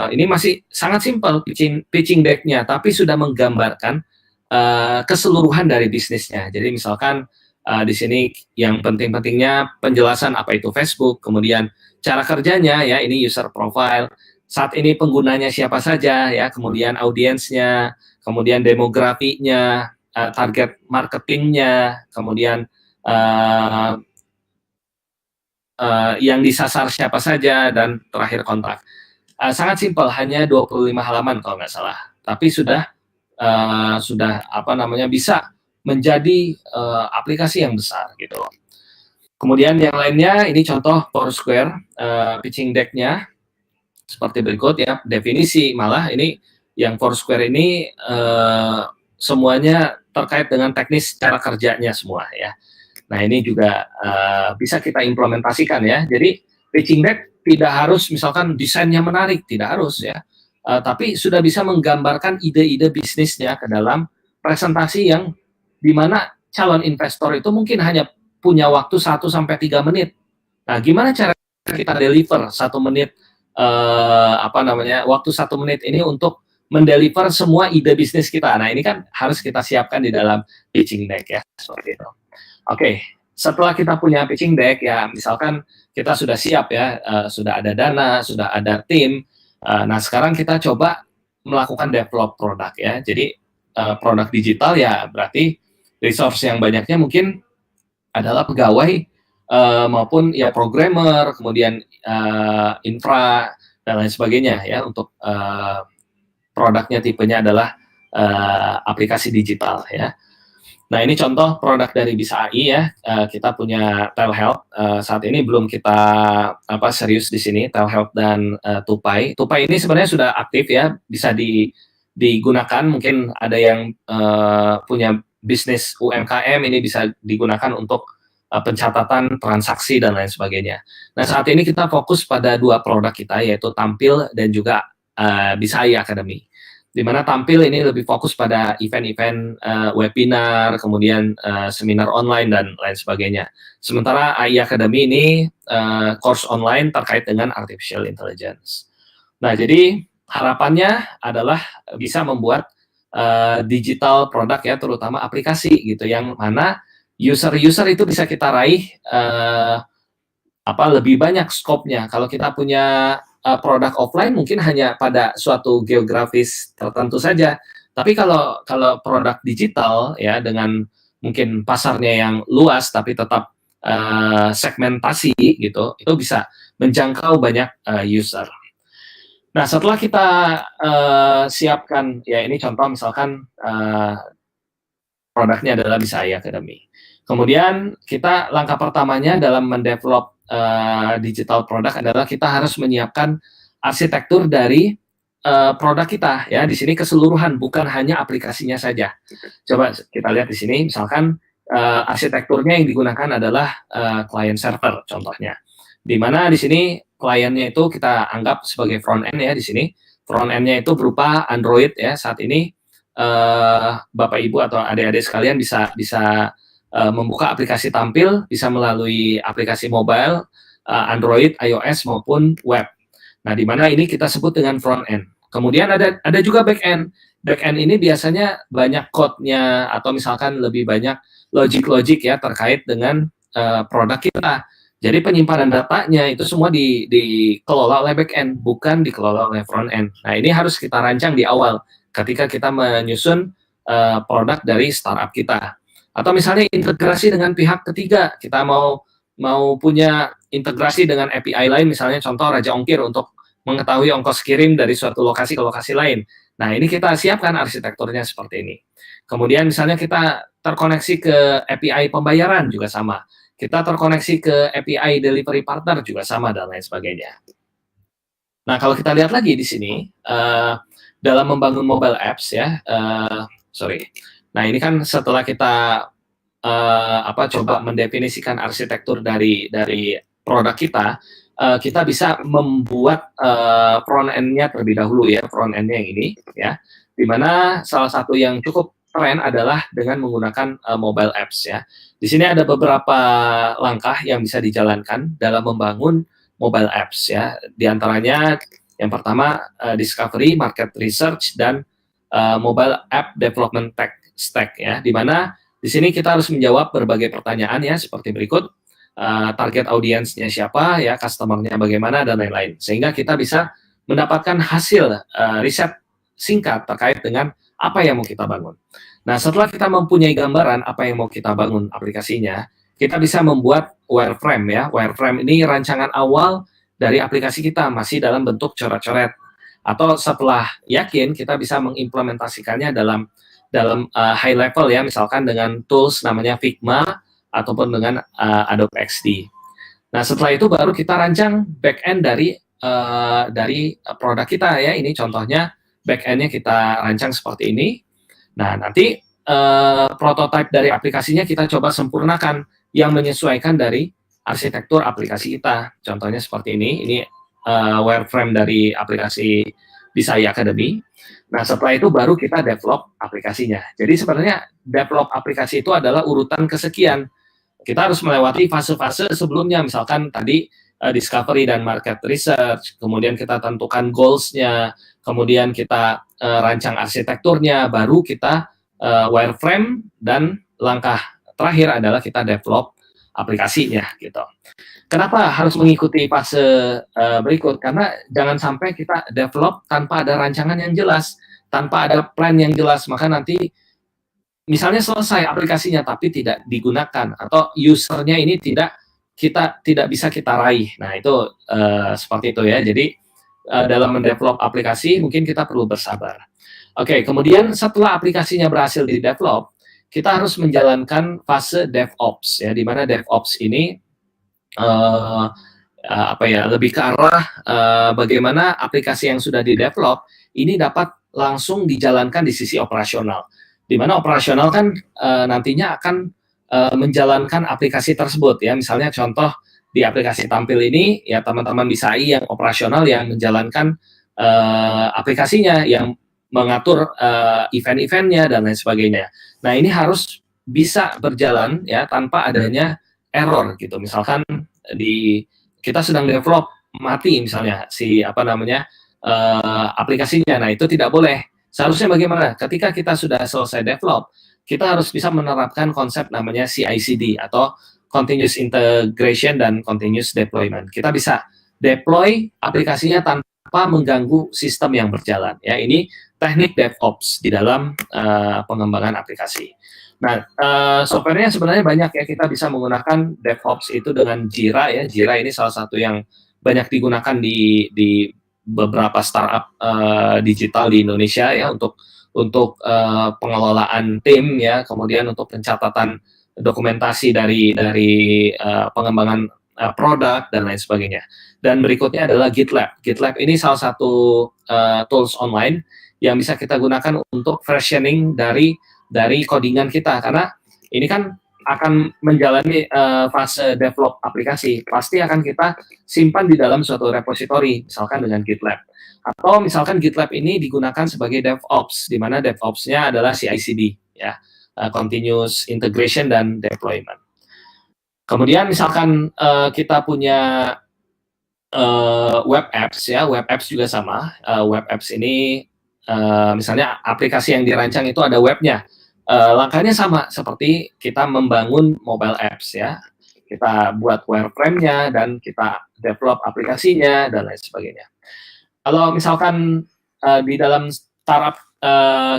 ini masih sangat simpel pitching deck-nya, tapi sudah menggambarkan keseluruhan dari bisnisnya. Jadi misalkan di sini yang penting-pentingnya penjelasan apa itu Facebook, kemudian cara kerjanya ya, ini user profile, saat ini penggunanya siapa saja ya, kemudian audiensnya, kemudian demografinya, target marketingnya, kemudian yang disasar siapa saja, dan terakhir kontrak. Sangat simpel, hanya 25 halaman kalau nggak salah. Tapi sudah apa namanya, bisa menjadi aplikasi yang besar gitu. Kemudian yang lainnya, ini contoh Foursquare pitching deck-nya seperti berikut ya. Definisi, malah ini yang Foursquare ini semuanya terkait dengan teknis cara kerjanya semua ya. Nah ini juga bisa kita implementasikan ya. Jadi pitching deck tidak harus misalkan desainnya menarik, tidak harus ya. Tapi sudah bisa menggambarkan ide-ide bisnisnya ke dalam presentasi yang dimana calon investor itu mungkin hanya punya waktu 1-3 menit. Nah, gimana cara kita deliver 1 menit, apa namanya, waktu 1 menit ini untuk mendeliver semua ide bisnis kita. Nah, ini kan harus kita siapkan di dalam pitching deck ya, seperti itu. Oke, setelah kita punya pitching deck ya, misalkan kita sudah siap ya, sudah ada dana, sudah ada tim. Nah, sekarang kita coba melakukan develop produk ya. Jadi produk digital ya berarti resource yang banyaknya mungkin adalah pegawai maupun ya programmer, kemudian infra dan lain sebagainya ya, untuk produknya tipenya adalah aplikasi digital ya. Nah, ini contoh produk dari Bisa AI ya. Kita punya telehealth. Saat ini belum kita serius di sini, telehealth dan Tupai. Tupai ini sebenarnya sudah aktif ya, bisa digunakan. Mungkin ada yang punya bisnis UMKM, ini bisa digunakan untuk pencatatan transaksi dan lain sebagainya. Nah, saat ini kita fokus pada 2 produk kita, yaitu Tampil dan juga Bisa AI Academy. Di mana Tampil ini lebih fokus pada event-event webinar, kemudian seminar online dan lain sebagainya. Sementara AI Academy ini course online terkait dengan artificial intelligence. Nah, jadi harapannya adalah bisa membuat digital produk ya, terutama aplikasi gitu, yang mana user-user itu bisa kita raih lebih banyak skopnya. Kalau kita punya produk offline mungkin hanya pada suatu geografis tertentu saja. Tapi kalau produk digital ya, dengan mungkin pasarnya yang luas tapi tetap segmentasi gitu, itu bisa menjangkau banyak user. Nah, setelah kita siapkan ya, ini contoh misalkan produknya adalah Bisa AI Academy. Kemudian kita langkah pertamanya dalam mendevelop digital produk adalah kita harus menyiapkan arsitektur dari produk kita ya. Di sini keseluruhan, bukan hanya aplikasinya saja. Coba kita lihat di sini, misalkan arsitekturnya yang digunakan adalah client server contohnya. Di mana di sini kliennya itu kita anggap sebagai front end ya. Di sini front end-nya itu berupa Android ya. Saat ini Bapak Ibu atau adik-adik sekalian bisa membuka aplikasi Tampil, bisa melalui aplikasi mobile, Android, iOS maupun web. Nah, di mana ini kita sebut dengan front end. Kemudian ada juga back end. Back end ini biasanya banyak code-nya, atau misalkan lebih banyak logic ya terkait dengan produk kita. Jadi penyimpanan datanya itu semua dikelola oleh back end, bukan dikelola oleh front end. Nah, ini harus kita rancang di awal ketika kita menyusun produk dari startup kita. Atau misalnya integrasi dengan pihak ketiga, kita mau punya integrasi dengan API lain, misalnya contoh Raja Ongkir untuk mengetahui ongkos kirim dari suatu lokasi ke lokasi lain. Nah, ini kita siapkan arsitekturnya seperti ini. Kemudian misalnya kita terkoneksi ke API pembayaran juga sama. Kita terkoneksi ke API delivery partner juga sama, dan lain sebagainya. Nah, kalau kita lihat lagi di sini, dalam membangun mobile apps ya, nah, ini kan setelah kita coba mendefinisikan arsitektur dari produk kita, kita bisa membuat front end-nya terlebih dahulu ya, front end-nya yang ini ya. Dimana salah satu yang cukup tren adalah dengan menggunakan mobile apps ya. Di sini ada beberapa langkah yang bisa dijalankan dalam membangun mobile apps ya. Di antaranya Yang pertama discovery, market research, dan mobile app development tech stack ya, di mana di sini kita harus menjawab berbagai pertanyaan ya seperti berikut. Target audiensnya siapa ya, customernya bagaimana, dan lain-lain, sehingga kita bisa mendapatkan hasil riset singkat terkait dengan apa yang mau kita bangun. Nah, setelah kita mempunyai gambaran apa yang mau kita bangun aplikasinya, kita bisa membuat wireframe ya. Wireframe ini rancangan awal dari aplikasi kita, masih dalam bentuk coret-coret. Atau setelah yakin, kita bisa mengimplementasikannya dalam high level ya, misalkan dengan tools namanya Figma ataupun dengan Adobe XD. Nah, setelah itu baru kita rancang back-end dari produk kita ya. Ini contohnya back-end-nya kita rancang seperti ini. Nah, nanti prototipe dari aplikasinya kita coba sempurnakan yang menyesuaikan dari arsitektur aplikasi kita. Contohnya seperti ini. Ini wireframe dari aplikasi Bisai Academy. Nah, setelah itu baru kita develop aplikasinya. Jadi sebenarnya develop aplikasi itu adalah urutan kesekian. Kita harus melewati fase-fase sebelumnya, misalkan tadi discovery dan market research, kemudian kita tentukan goals-nya, kemudian kita rancang arsitekturnya, baru kita wireframe, dan langkah terakhir adalah kita develop aplikasinya gitu. Kenapa harus mengikuti fase berikut? Karena jangan sampai kita develop tanpa ada rancangan yang jelas, tanpa ada plan yang jelas, maka nanti misalnya selesai aplikasinya tapi tidak digunakan, atau usernya ini tidak bisa kita raih. Nah, itu seperti itu ya. Jadi dalam mendevelop aplikasi mungkin kita perlu bersabar. Oke, kemudian setelah aplikasinya berhasil di-develop, kita harus menjalankan fase DevOps ya, di mana DevOps ini lebih ke arah bagaimana aplikasi yang sudah di-develop ini dapat langsung dijalankan di sisi operasional. Di mana operasional kan nantinya akan menjalankan aplikasi tersebut ya. Misalnya contoh di aplikasi tampil ini ya, teman-teman Bisai yang operasional yang menjalankan aplikasinya, yang mengatur event-eventnya dan lain sebagainya. Nah, ini harus bisa berjalan ya tanpa adanya error gitu. Misalkan kita sedang develop mati misalnya aplikasinya. Nah, itu tidak boleh. Seharusnya bagaimana? Ketika kita sudah selesai develop, kita harus bisa menerapkan konsep namanya CI/CD atau continuous integration dan continuous deployment. Kita bisa deploy aplikasinya tanpa mengganggu sistem yang berjalan. Ya, ini teknik DevOps di dalam pengembangan aplikasi. Nah, softwarenya sebenarnya banyak ya. Kita bisa menggunakan DevOps itu dengan Jira ya. Jira ini salah satu yang banyak digunakan di beberapa startup digital di Indonesia ya, untuk pengelolaan tim ya, kemudian untuk pencatatan dokumentasi dari pengembangan produk dan lain sebagainya. Dan berikutnya adalah GitLab. GitLab ini salah satu tools online yang bisa kita gunakan untuk versioning dari codingan kita, karena ini kan akan menjalani fase develop aplikasi, pasti akan kita simpan di dalam suatu repository, misalkan dengan GitLab. Atau misalkan GitLab ini digunakan sebagai DevOps, di mana DevOps-nya adalah CI/CD, ya, continuous integration dan deployment. Kemudian misalkan kita punya web apps, ya, web apps juga sama. Web apps ini misalnya aplikasi yang dirancang itu ada webnya. Langkahnya sama seperti kita membangun mobile apps ya. Kita buat wireframe-nya dan kita develop aplikasinya dan lain sebagainya. Kalau misalkan di dalam startup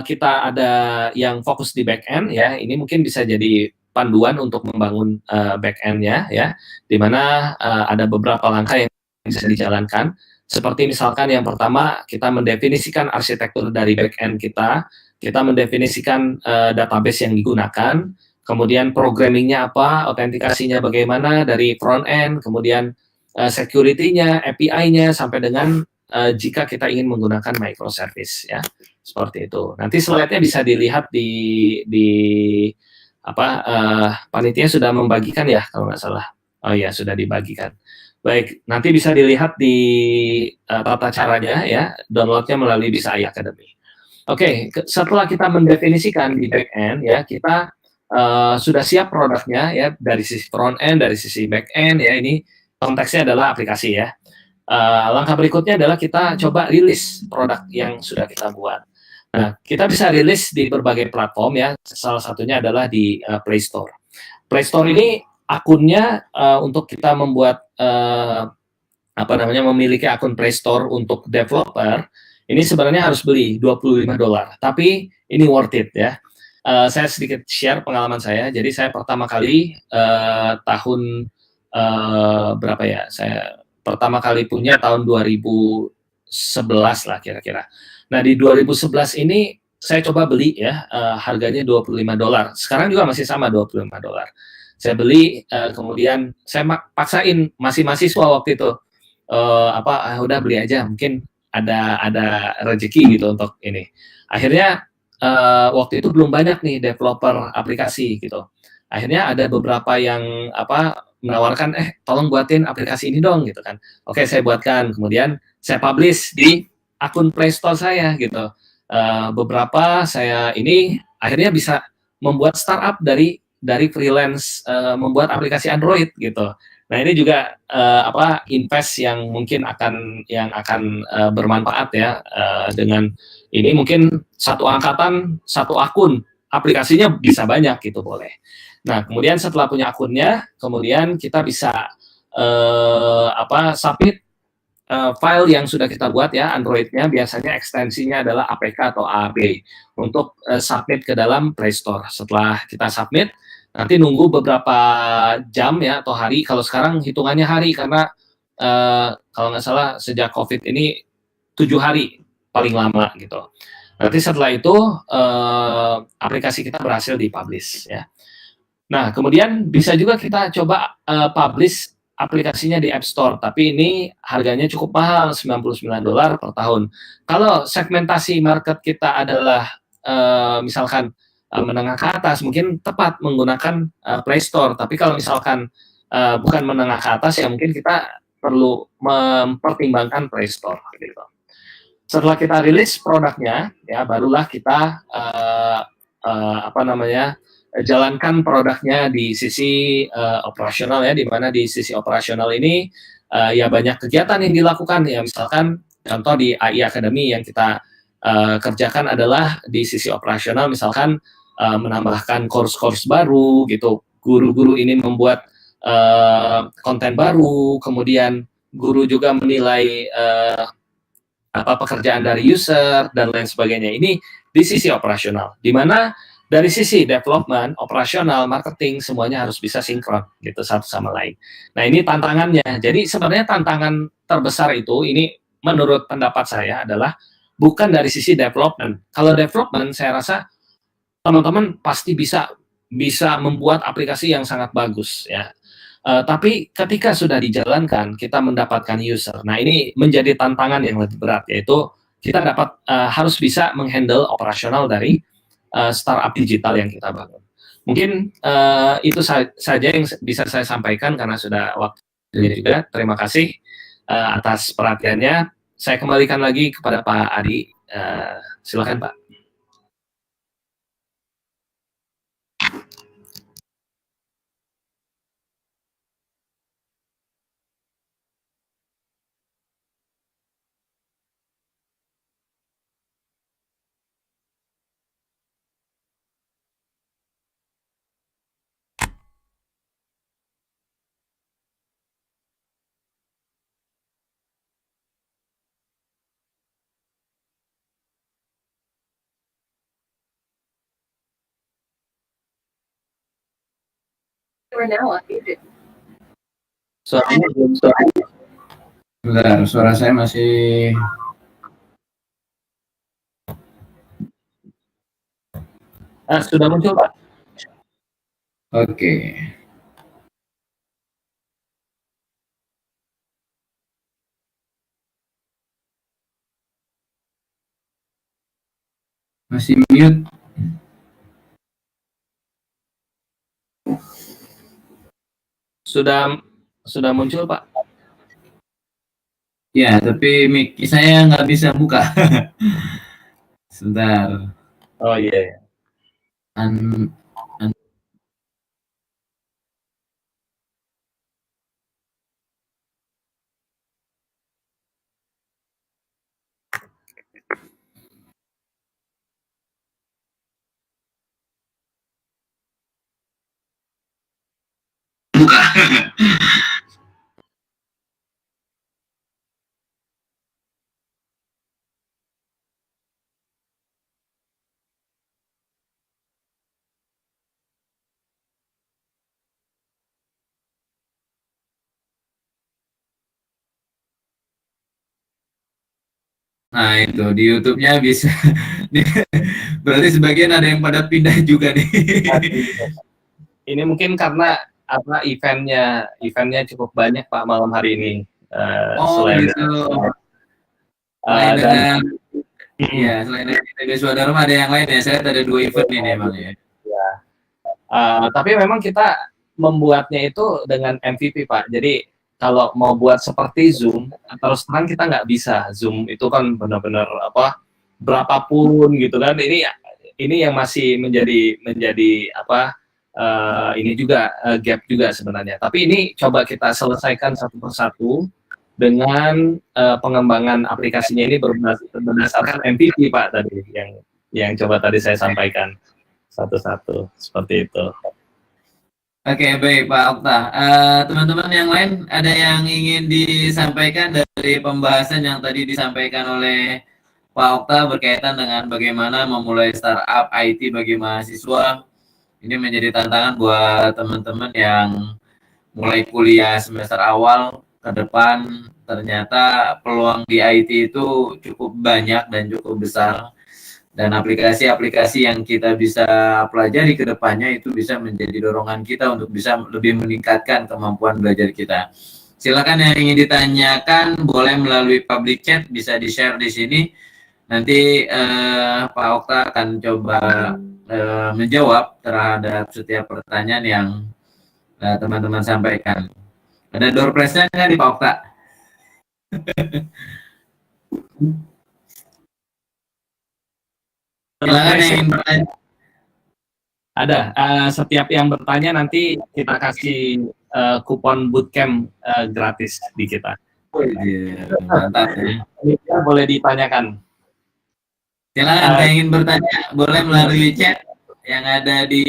kita ada yang fokus di back-end ya, ini mungkin bisa jadi panduan untuk membangun back-end-nya ya, di mana ada beberapa langkah yang bisa dijalankan. Seperti misalkan yang pertama, kita mendefinisikan arsitektur dari back-end kita mendefinisikan database yang digunakan, kemudian programmingnya apa, autentikasinya bagaimana dari front-end, kemudian security-nya, API-nya, sampai dengan jika kita ingin menggunakan microservice, ya, seperti itu. Nanti slide-nya bisa dilihat panitia sudah membagikan ya, kalau nggak salah. Oh iya, sudah dibagikan. Baik, nanti bisa dilihat di tata caranya ya, downloadnya melalui Bisai Academy. Oke, setelah kita mendefinisikan di back-end ya, kita sudah siap produknya ya, dari sisi front-end, dari sisi back-end ya, ini konteksnya adalah aplikasi ya. Langkah berikutnya adalah kita coba rilis produk yang sudah kita buat. Nah, kita bisa rilis di berbagai platform ya. Salah satunya adalah di Play Store. Play Store ini akunnya untuk kita membuat memiliki akun Play Store untuk developer ini sebenarnya harus beli $25. Tapi ini worth it ya. Saya sedikit share pengalaman saya. Jadi saya pertama kali tahun berapa ya? Saya pertama kali punya tahun 2011 lah kira-kira. Nah, di 2011 ini saya coba beli ya, harganya $25. Sekarang juga masih sama $25. Saya beli, kemudian saya paksain, masih mahasiswa waktu itu. Udah beli aja, mungkin ada rezeki gitu untuk ini. Akhirnya waktu itu belum banyak nih developer aplikasi gitu. Akhirnya ada beberapa yang menawarkan, tolong buatin aplikasi ini dong gitu kan. Oke, saya buatkan, kemudian saya publish di akun Play Store saya gitu. Beberapa saya ini akhirnya bisa membuat startup dari freelance membuat aplikasi Android gitu. Nah, ini juga invest yang mungkin akan bermanfaat ya, dengan ini mungkin satu angkatan satu akun aplikasinya bisa banyak gitu boleh. Nah, kemudian setelah punya akunnya, kemudian kita bisa submit file yang sudah kita buat ya, Android-nya biasanya ekstensinya adalah APK atau AB untuk submit ke dalam Play Store. Setelah kita submit, nanti nunggu beberapa jam ya atau hari. Kalau sekarang hitungannya hari karena kalau nggak salah sejak COVID ini 7 hari paling lama gitu. Nanti setelah itu aplikasi kita berhasil dipublish ya. Nah, kemudian bisa juga kita coba publish aplikasinya di App Store, tapi ini harganya cukup mahal, $99 per tahun. Kalau segmentasi market kita adalah misalkan menengah ke atas, mungkin tepat menggunakan Play Store. Tapi kalau misalkan bukan menengah ke atas, ya mungkin kita perlu mempertimbangkan Play Store. Gitu. Setelah kita rilis produknya, ya barulah kita jalankan produknya di sisi operasional ya, di mana di sisi operasional ini ya banyak kegiatan yang dilakukan ya, misalkan contoh di AI Academy yang kita kerjakan adalah di sisi operasional, misalkan menambahkan course-course baru gitu, guru-guru ini membuat konten baru, kemudian guru juga menilai pekerjaan dari user dan lain sebagainya. Ini di sisi operasional, di mana dari sisi development, operasional, marketing, semuanya harus bisa sinkron gitu satu sama lain. Nah, ini tantangannya. Jadi sebenarnya tantangan terbesar itu ini menurut pendapat saya adalah bukan dari sisi development. Kalau development saya rasa teman-teman pasti bisa membuat aplikasi yang sangat bagus ya. Tapi ketika sudah dijalankan, kita mendapatkan user. Nah, ini menjadi tantangan yang lebih berat, yaitu kita harus bisa menghandle operasional dari startup digital yang kita bangun. Mungkin itu saja yang bisa saya sampaikan karena sudah waktunya juga. Terima kasih atas perhatiannya. Saya kembalikan lagi kepada Pak Adi. Silakan, Pak. Suaranya belum. Bentar, suara saya masih. Sudah muncul, Pak. Oke. Masih mute. Sudah muncul, Pak. Ya, tapi mic saya nggak bisa buka. Sebentar. Oh iya. Yeah. Buka. Nah itu di YouTube-nya bisa. Berarti sebagian ada yang pada pindah juga nih. Ini mungkin karena apa eventnya cukup banyak Pak malam hari ini. Oh Selain gitu. Selain dan dengan ya selain dari ITB Swadharma ada yang lain ya. Saya ada 2 event ini emang ya. ya, tapi memang kita membuatnya itu dengan MVP Pak. Jadi kalau mau buat seperti Zoom, terus terang kita nggak bisa. Zoom itu kan benar-benar apa berapapun gitu kan. Ini yang masih menjadi apa ini juga gap juga sebenarnya. Tapi ini coba kita selesaikan satu persatu dengan pengembangan aplikasinya ini berdasarkan MVP Pak tadi yang coba tadi saya sampaikan satu-satu seperti itu. Oke, baik Pak Okta. Teman-teman yang lain ada yang ingin disampaikan dari pembahasan yang tadi disampaikan oleh Pak Okta berkaitan dengan bagaimana memulai startup IT bagi mahasiswa. Ini menjadi tantangan buat teman-teman yang mulai kuliah semester awal ke depan. Ternyata peluang di IT itu cukup banyak dan cukup besar. Dan aplikasi-aplikasi yang kita bisa pelajari ke depannya itu bisa menjadi dorongan kita untuk bisa lebih meningkatkan kemampuan belajar kita. Silakan yang ingin ditanyakan boleh melalui public chat, bisa di-share di sini. Nanti Pak Okta akan coba menjawab terhadap setiap pertanyaan yang teman-teman sampaikan. Ada door prize-nya nggak di Pak Okta? Silakan yang ingin bertanya. Ada setiap yang bertanya nanti kita kasih kupon bootcamp gratis di kita. Oh, iya. Mantap ya. Ini boleh ditanyakan. Silakan yang ingin bertanya boleh melalui chat yang ada di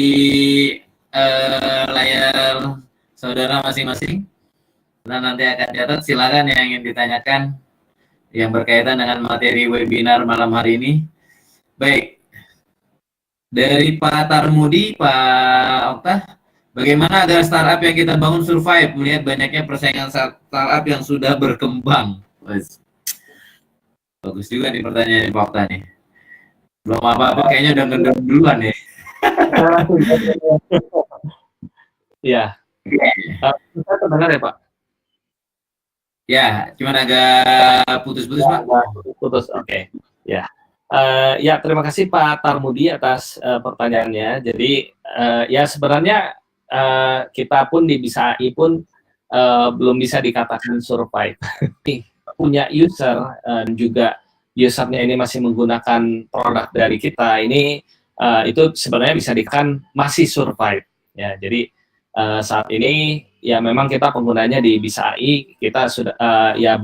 layar saudara masing-masing. Nah, nanti akan catat. Silakan yang ingin ditanyakan yang berkaitan dengan materi webinar malam hari ini. Baik, dari Pak Tarmudi, Pak Okta, bagaimana agar startup yang kita bangun survive melihat banyaknya persaingan startup yang sudah berkembang? Bagus juga nih pertanyaan Pak Okta nih. Belum apa-apa kayaknya udah ngendor duluan ya. Iya. Bisa terdengar ya Pak? Ya, cuman agak putus-putus Pak. Putus, oke. Ya. Ya, terima kasih Pak Tarmudi atas pertanyaannya. Jadi ya sebenarnya kita pun di Bisa AI pun belum bisa dikatakan survive. Punya user dan juga usernya ini masih menggunakan produk dari kita, ini itu sebenarnya bisa dikatakan masih survive. Ya, jadi saat ini ya memang kita penggunanya di Bisa AI kita sudah ya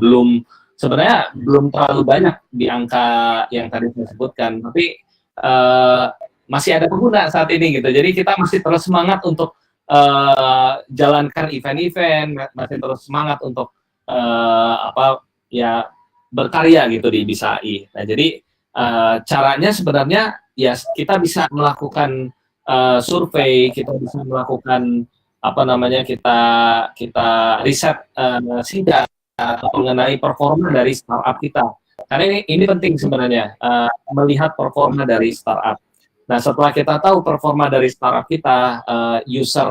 sebenarnya belum terlalu banyak di angka yang tadi saya sebutkan, tapi masih ada pengguna saat ini gitu. Jadi kita masih terus semangat untuk jalankan event-event, masih terus semangat untuk apa ya berkarya gitu di Bisa AI. Nah, jadi caranya sebenarnya ya kita bisa melakukan survei, kita bisa melakukan apa namanya kita riset sidak mengenai performa dari startup kita. Karena ini penting sebenarnya melihat performa dari startup. Nah, setelah kita tahu performa dari startup kita, user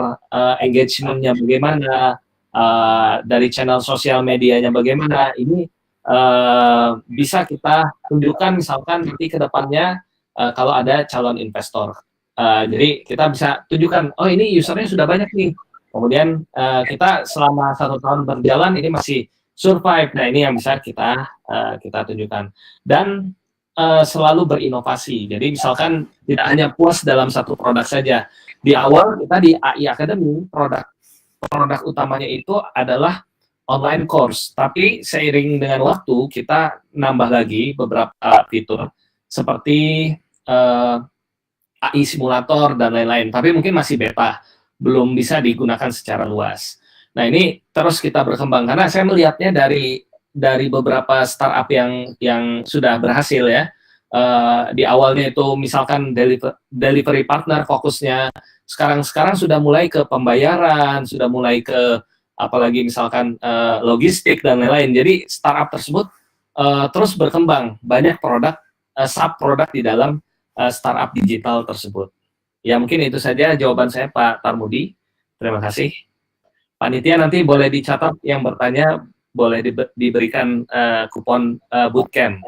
engagement-nya bagaimana, dari channel sosial medianya bagaimana, ini bisa kita tunjukkan misalkan nanti ke depannya kalau ada calon investor. Jadi kita bisa tunjukkan, oh ini usernya sudah banyak nih. Kemudian kita selama 1 tahun berjalan ini masih survive. Nah, ini yang bisa kita tunjukkan. Dan selalu berinovasi. Jadi misalkan tidak hanya puas dalam satu produk saja. Di awal kita di AI Academy produk utamanya itu adalah online course. Tapi seiring dengan waktu kita nambah lagi beberapa fitur seperti AI simulator dan lain-lain. Tapi mungkin masih beta. belum bisa digunakan secara luas. Nah, ini terus kita berkembang karena saya melihatnya dari beberapa startup yang sudah berhasil ya. Di awalnya itu misalkan delivery partner fokusnya, sekarang sudah mulai ke pembayaran, sudah mulai ke apalagi misalkan logistik dan lain-lain. Jadi startup tersebut terus berkembang, banyak produk sub produk di dalam startup digital tersebut. Ya mungkin itu saja jawaban saya Pak Tarmudi. Terima kasih. Panitia nanti boleh dicatat yang bertanya boleh diberikan kupon bootcamp.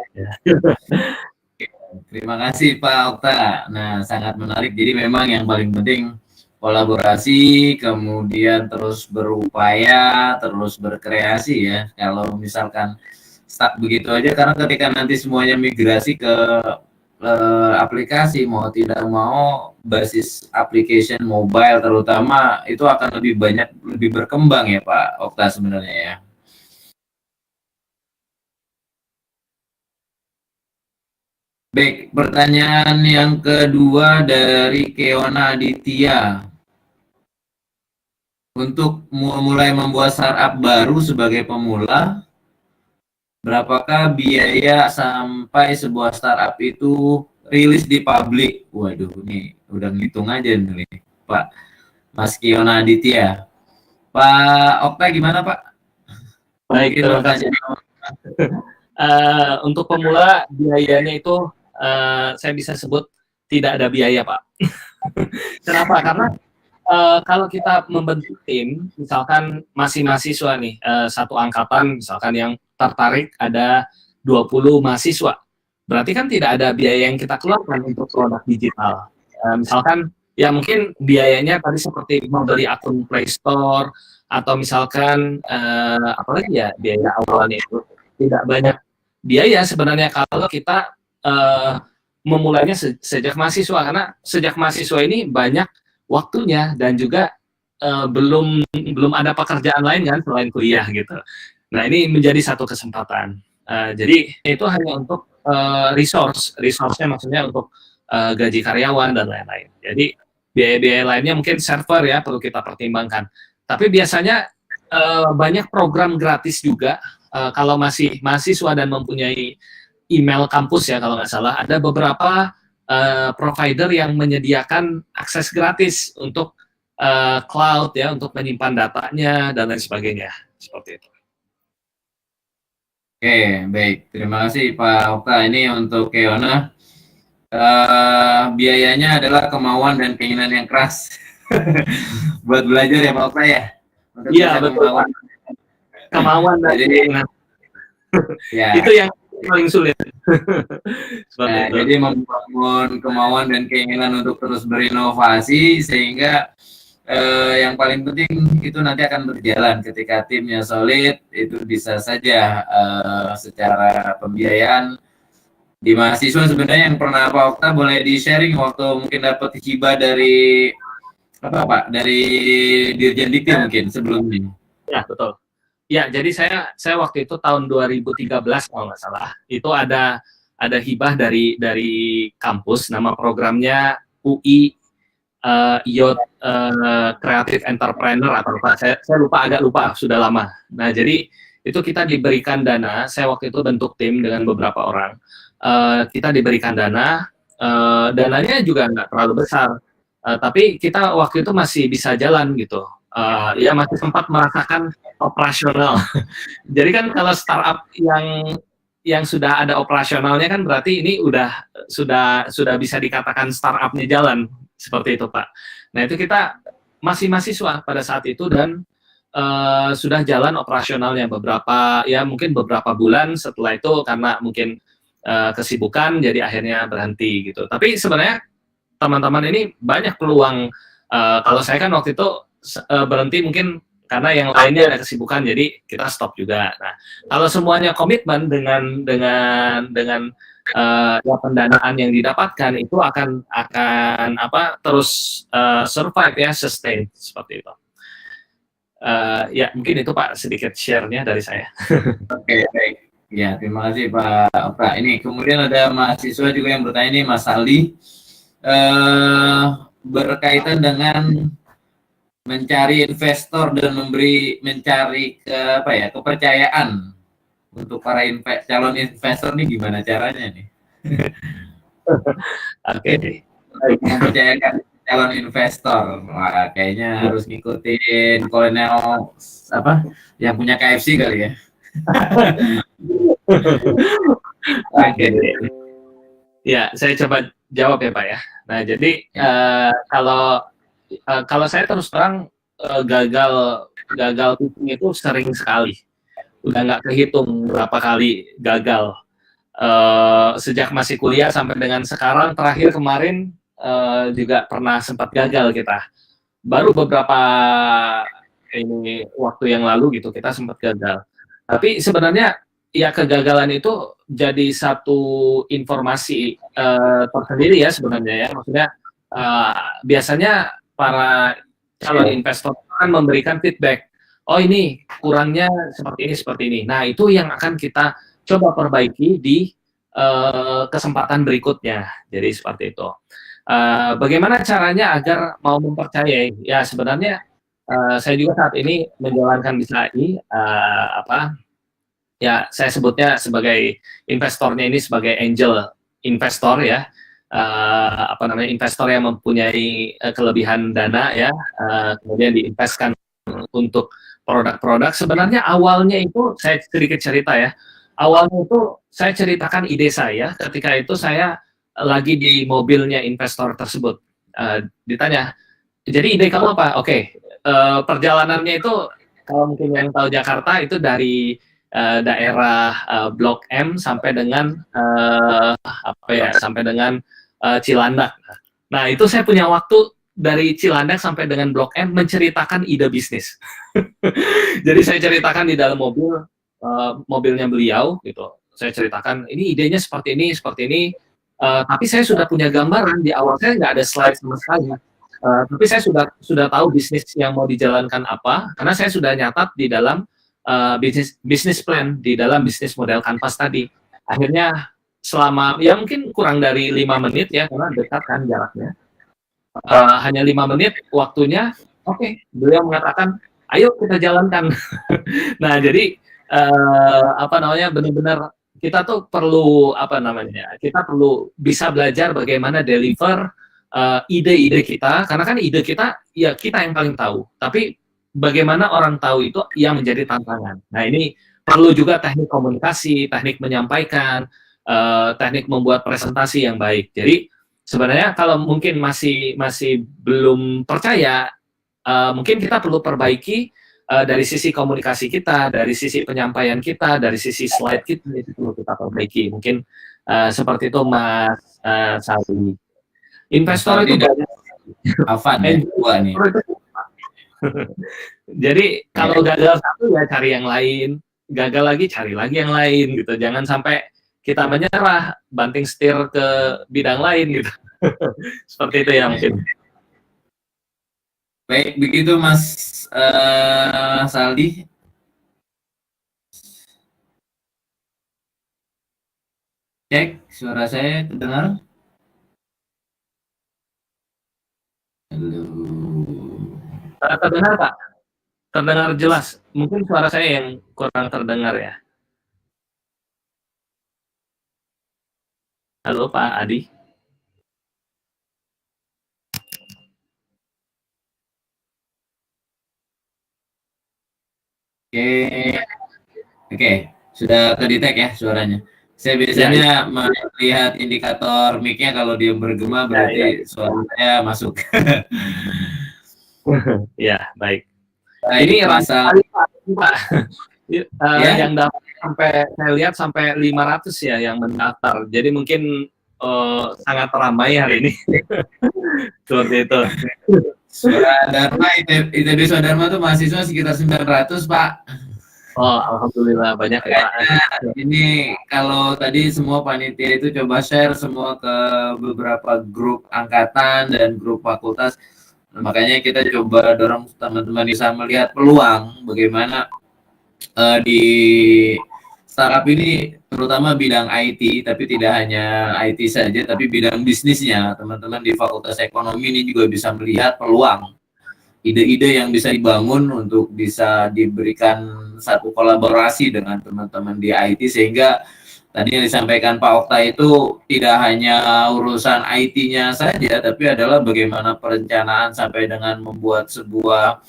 Terima kasih Pak Okta. Nah, sangat menarik. Jadi memang yang paling penting kolaborasi, kemudian terus berupaya, terus berkreasi ya. Kalau misalkan stuck begitu aja, karena ketika nanti semuanya migrasi ke aplikasi, mau tidak mau basis application mobile terutama itu akan lebih banyak, lebih berkembang ya Pak Okta sebenarnya ya. Baik, pertanyaan yang kedua dari Keona Aditya. Untuk mulai membuat startup baru sebagai pemula, berapakah biaya sampai sebuah startup itu rilis di publik? Waduh, ini udah ngitung aja nih, Pak Mas Keona Aditya. Pak Okta gimana Pak? Baik, terima kasih. Untuk pemula biayanya itu saya bisa sebut tidak ada biaya Pak. Kenapa? Karena kalau kita membentuk tim, misalkan masih mahasiswa nih, satu angkatan misalkan yang tertarik ada 20 mahasiswa, berarti kan tidak ada biaya yang kita keluarkan untuk produk digital. Misalkan ya mungkin biayanya tadi seperti membeli akun Play Store atau misalkan apalagi ya biaya awalnya itu tidak banyak biaya sebenarnya kalau kita memulainya sejak mahasiswa, karena sejak mahasiswa ini banyak waktunya dan juga belum ada pekerjaan lain kan selain kuliah gitu. Nah ini menjadi satu kesempatan. Jadi itu hanya untuk resource-nya maksudnya untuk gaji karyawan dan lain-lain. Jadi biaya-biaya lainnya mungkin server ya perlu kita pertimbangkan. Tapi biasanya banyak program gratis juga kalau masih mahasiswa dan mempunyai email kampus ya kalau nggak salah, ada beberapa provider yang menyediakan akses gratis untuk cloud ya, untuk menyimpan datanya dan lain sebagainya, seperti itu. Oke, baik. Terima kasih Pak Okta. Ini untuk Keona. Biayanya adalah kemauan dan keinginan yang keras buat belajar ya Pak Okta ya. Iya betul. Kemauan dan keinginan. Ya. Itu yang paling sulit. Nah, jadi membangun kemauan dan keinginan untuk terus berinovasi sehingga yang paling penting itu nanti akan berjalan ketika timnya solid, itu bisa saja secara pembiayaan di mahasiswa. Sebenarnya yang pernah Pak Okta boleh di sharing waktu mungkin dapat hibah dari apa Pak, dari Dirjen Dikti mungkin sebelumnya. Ya betul. Ya, jadi saya waktu itu tahun 2013 kalau nggak salah, itu ada hibah dari kampus, nama programnya UI Youth Creative Entrepreneur atau apa, saya agak lupa, sudah lama. Nah, jadi itu kita diberikan dana, saya waktu itu bentuk tim dengan beberapa orang, kita diberikan dana, dananya juga nggak terlalu besar, tapi kita waktu itu masih bisa jalan gitu. Ya masih sempat merasakan operasional. Jadi kan kalau startup yang sudah ada operasionalnya kan berarti ini sudah bisa dikatakan startupnya jalan, seperti itu Pak. Nah itu kita masih mahasiswa pada saat itu dan sudah jalan operasionalnya mungkin beberapa bulan. Setelah itu karena mungkin kesibukan jadi akhirnya berhenti gitu. Tapi sebenarnya teman-teman ini banyak peluang. Kalau saya kan waktu itu berhenti mungkin karena yang lainnya ada kesibukan, jadi kita stop juga. Nah, kalau semuanya komitmen dengan ya pendanaan yang didapatkan itu akan terus survive ya, sustain seperti itu. Ya mungkin itu Pak sedikit share-nya dari saya. Oke, baik. Ya, terima kasih Pak Okta. Ini kemudian ada mahasiswa juga yang bertanya nih, Mas Aldi, berkaitan dengan mencari investor dan mencari kepercayaan untuk para calon investor nih gimana caranya nih? Oke. Mempercayakan calon investor. Wah, kayaknya harus ngikutin kolonel yang punya KFC kali ya. Oke. Ya, saya coba jawab ya Pak ya. Nah, jadi kalau saya terus terang gagal pitching itu sering sekali. Udah nggak kehitung berapa kali gagal. Sejak masih kuliah sampai dengan sekarang, terakhir kemarin juga pernah sempat gagal kita. Baru beberapa waktu yang lalu gitu kita sempat gagal. Tapi sebenarnya ya kegagalan itu jadi satu informasi tersendiri ya sebenarnya ya. Maksudnya biasanya para calon investor akan memberikan feedback. Oh ini kurangnya seperti ini. Nah itu yang akan kita coba perbaiki di kesempatan berikutnya. Jadi seperti itu. Bagaimana caranya agar mau mempercayai? Ya sebenarnya saya juga saat ini menjalankan bisnis AI. Ya saya sebutnya sebagai investornya ini sebagai angel investor ya. Investor yang mempunyai kelebihan dana ya, kemudian diinvestkan untuk produk-produk. Sebenarnya awalnya itu saya sedikit cerita ya. Awalnya itu saya ceritakan ide saya ketika itu saya lagi di mobilnya investor tersebut. Ditanya, jadi ide kamu apa? Oke, perjalanannya itu kalau mungkin yang tahu Jakarta itu dari daerah Blok M sampai dengan sampai dengan Cilandak. Nah itu saya punya waktu dari Cilandak sampai dengan Blok M menceritakan ide bisnis. Jadi saya ceritakan di dalam mobilnya beliau gitu. Saya ceritakan ini idenya seperti ini, tapi saya sudah punya gambaran di awal. Saya nggak ada slide sama sekali. Tapi saya sudah tahu bisnis yang mau dijalankan apa, karena saya sudah nyatat di dalam bisnis plan, di dalam bisnis model Canvas tadi. Akhirnya selama ya mungkin kurang dari 5 menit ya, karena dekat kan jaraknya. Hanya 5 menit waktunya, oke, beliau mengatakan, ayo kita jalankan. Nah jadi benar-benar kita tuh perlu kita perlu bisa belajar bagaimana deliver ide-ide kita, karena kan ide kita ya kita yang paling tahu, tapi bagaimana orang tahu itu yang menjadi tantangan. Nah ini perlu juga teknik komunikasi, teknik menyampaikan, teknik membuat presentasi yang baik. Jadi sebenarnya kalau mungkin masih belum percaya, mungkin kita perlu perbaiki dari sisi komunikasi kita, dari sisi penyampaian kita, dari sisi slide kita, itu perlu kita perbaiki. Mungkin seperti itu Mas Saldi. Investor itu banyak. Afan ya, nih. Jadi kalau gagal satu ya cari yang lain, gagal lagi cari lagi yang lain gitu. Jangan sampai kita menyerah, banting setir ke bidang lain gitu. Seperti itu ya mungkin. Baik, begitu Mas Saldi. Cek, suara saya terdengar? Halo. Terdengar Pak? Terdengar jelas. Mungkin suara saya yang kurang terdengar ya. Halo Pak Adi. Oke, sudah kedetek ya suaranya. Saya biasanya melihat indikator mic-nya, kalau dia bergema berarti suaranya masuk. Ya, baik. Nah, ini masalah Pak. Yang dapat sampai saya lihat sampai 500 ya yang mendaftar. Jadi mungkin sangat ramai hari ini. Seperti itu. Swadharma, ITB Swadharma itu mahasiswa sekitar 900, Pak. Oh, alhamdulillah banyak ya. Ini kalau tadi semua panitia itu coba share semua ke beberapa grup angkatan dan grup fakultas. Makanya kita coba dorong teman-teman bisa melihat peluang bagaimana di startup ini, terutama bidang IT, tapi tidak hanya IT saja, tapi bidang bisnisnya. Teman-teman di Fakultas Ekonomi ini juga bisa melihat peluang ide-ide yang bisa dibangun untuk bisa diberikan satu kolaborasi dengan teman-teman di IT, sehingga tadi yang disampaikan Pak Okta itu tidak hanya urusan IT-nya saja, tapi adalah bagaimana perencanaan sampai dengan membuat sebuah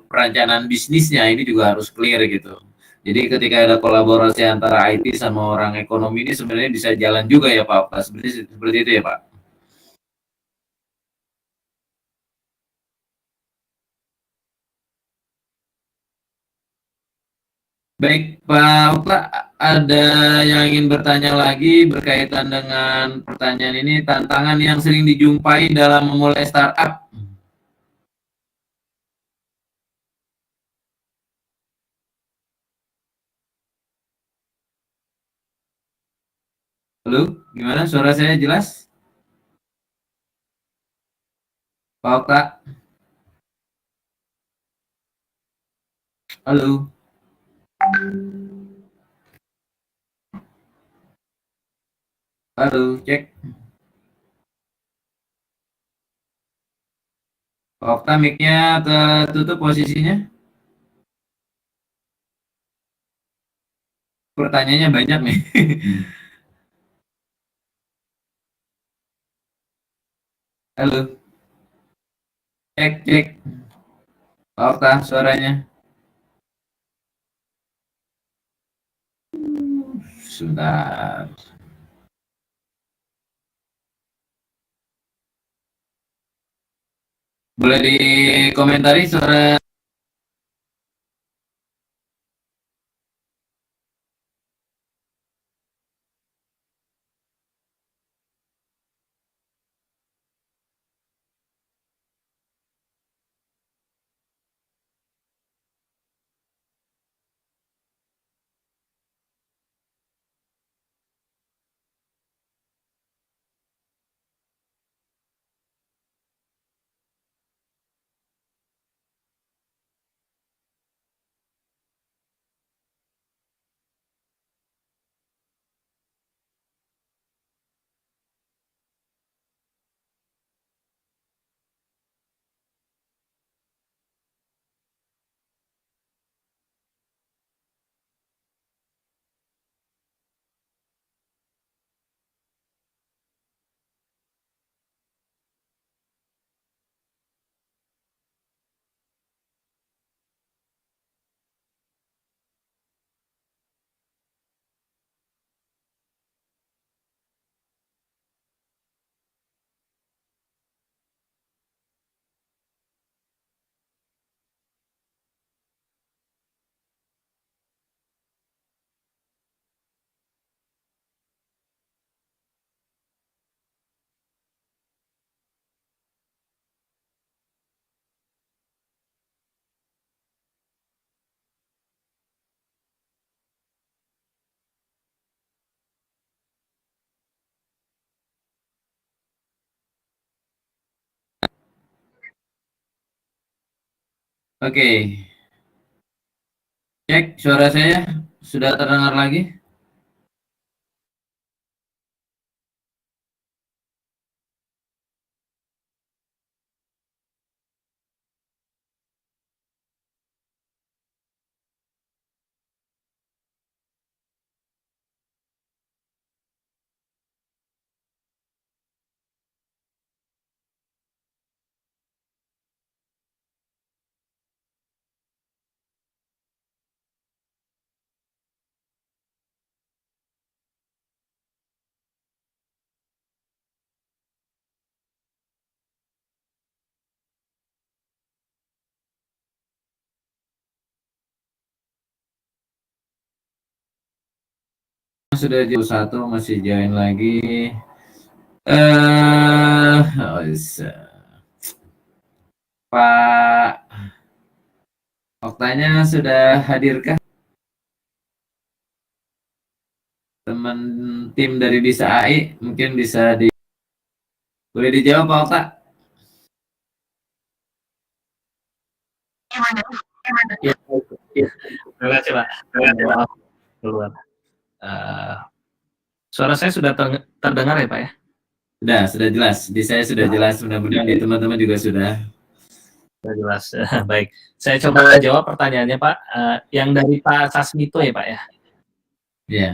perencanaan bisnisnya ini juga harus clear gitu. Jadi ketika ada kolaborasi antara IT sama orang ekonomi ini sebenarnya bisa jalan juga ya Pak Okta. Seperti itu ya Pak. Baik, Pak Okta, ada yang ingin bertanya lagi berkaitan dengan pertanyaan ini, tantangan yang sering dijumpai dalam memulai startup. Halo, gimana? Suara saya jelas? Pak Okta, halo, halo, cek. Pak Okta, mic-nya tertutup posisinya. Pertanyaannya banyak nih. Halo, cek, cek. Pak Okta, suaranya. Sudah. Boleh dikomentari suara. Oke, cek suara saya. Sudah terdengar lagi? Sudah jam 1 masih join lagi. Oh, Pak Oktanya sudah hadirkah? Teman tim dari Disa AI mungkin bisa boleh dijawab Pak Okta? Ya, ya. Terima kasih Pak. Maaf, keluar. Suara saya sudah terdengar ya Pak ya? Sudah jelas. Di saya sudah jelas. Mudah-mudahan di teman-teman juga sudah. jelas. Baik, saya coba jawab pertanyaannya Pak, yang dari Pak Sasmito ya Pak ya? Iya.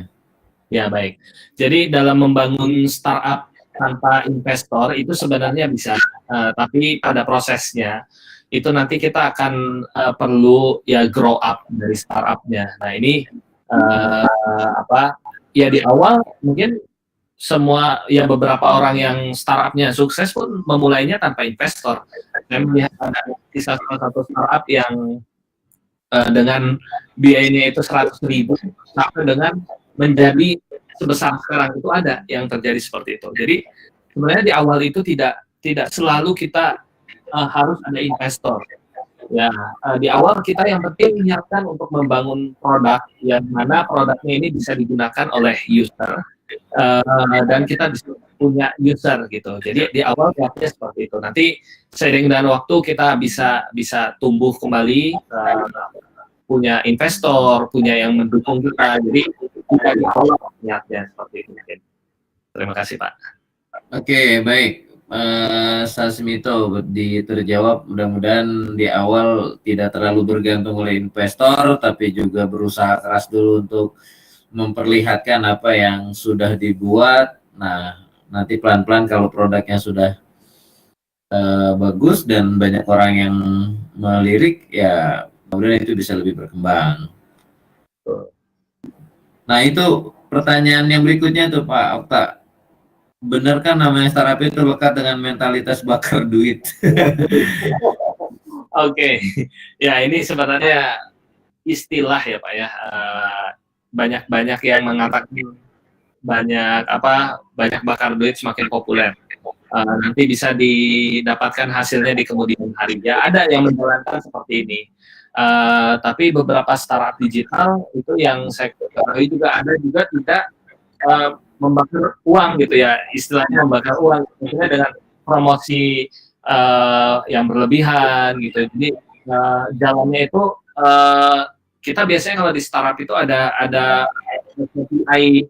Ya baik. Jadi dalam membangun startup tanpa investor itu sebenarnya bisa, tapi pada prosesnya itu nanti kita akan perlu ya grow up dari startupnya. Nah ini apa ya di awal mungkin semua ya beberapa orang yang startupnya sukses pun memulainya tanpa investor. Saya melihat ada kisah salah satu startup yang dengan biayanya itu 100.000 sampai dengan menjadi sebesar sekarang itu ada yang terjadi seperti itu. Jadi sebenarnya di awal itu tidak selalu kita harus ada investor. Ya, di awal kita yang penting niatkan untuk membangun produk yang mana produknya ini bisa digunakan oleh user dan kita bisa punya user gitu. Jadi di awal niatnya seperti itu. Nanti seiring dengan waktu kita bisa tumbuh kembali, punya investor, punya yang mendukung kita. Jadi kita di awal niatnya seperti itu. Terima kasih Pak. Oke, baik. Sasmito terjawab, mudah-mudahan di awal tidak terlalu bergantung oleh investor, tapi juga berusaha keras dulu untuk memperlihatkan apa yang sudah dibuat. Nah, nanti pelan-pelan kalau produknya sudah bagus dan banyak orang yang melirik, ya kemudian itu bisa lebih berkembang. Nah, itu pertanyaan yang berikutnya tuh Pak Okta. Benar kan namanya startup itu lekat dengan mentalitas bakar duit? Oke, ya ini sebenarnya istilah ya Pak ya. Banyak yang mengatakan banyak bakar duit semakin populer. Nanti bisa didapatkan hasilnya di kemudian hari. Ya ada yang menjalankan seperti ini. Tapi beberapa startup digital itu yang saya ketahui juga ada juga tidak membakar uang gitu ya, istilahnya membakar uang misalnya dengan promosi yang berlebihan gitu. Jadi jalannya itu kita biasanya kalau di startup itu ada KPI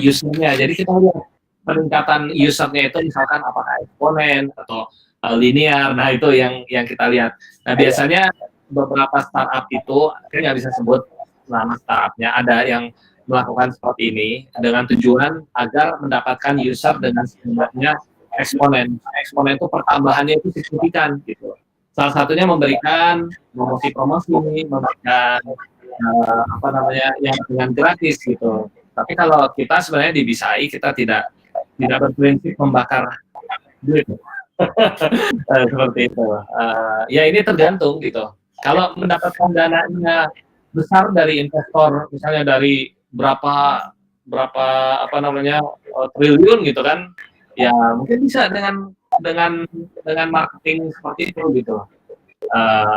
usernya. Jadi kita lihat peningkatan usernya itu misalkan apakah eksponen atau linear. Nah itu yang kita lihat. Nah biasanya beberapa startup itu saya nggak bisa sebut nama startupnya, ada yang melakukan seperti ini dengan tujuan agar mendapatkan user dengan sebenarnya eksponen. Eksponen itu pertambahannya itu signifikan gitu. Salah satunya memberikan promosi-promosi, memberikan yang dengan gratis gitu. Tapi kalau kita sebenarnya di Bisai kita tidak berprinsip membakar duit. Seperti itu. Ya ini tergantung gitu. Kalau mendapatkan dananya besar dari investor, misalnya dari berapa triliun gitu kan, ya mungkin bisa dengan marketing seperti itu gitu.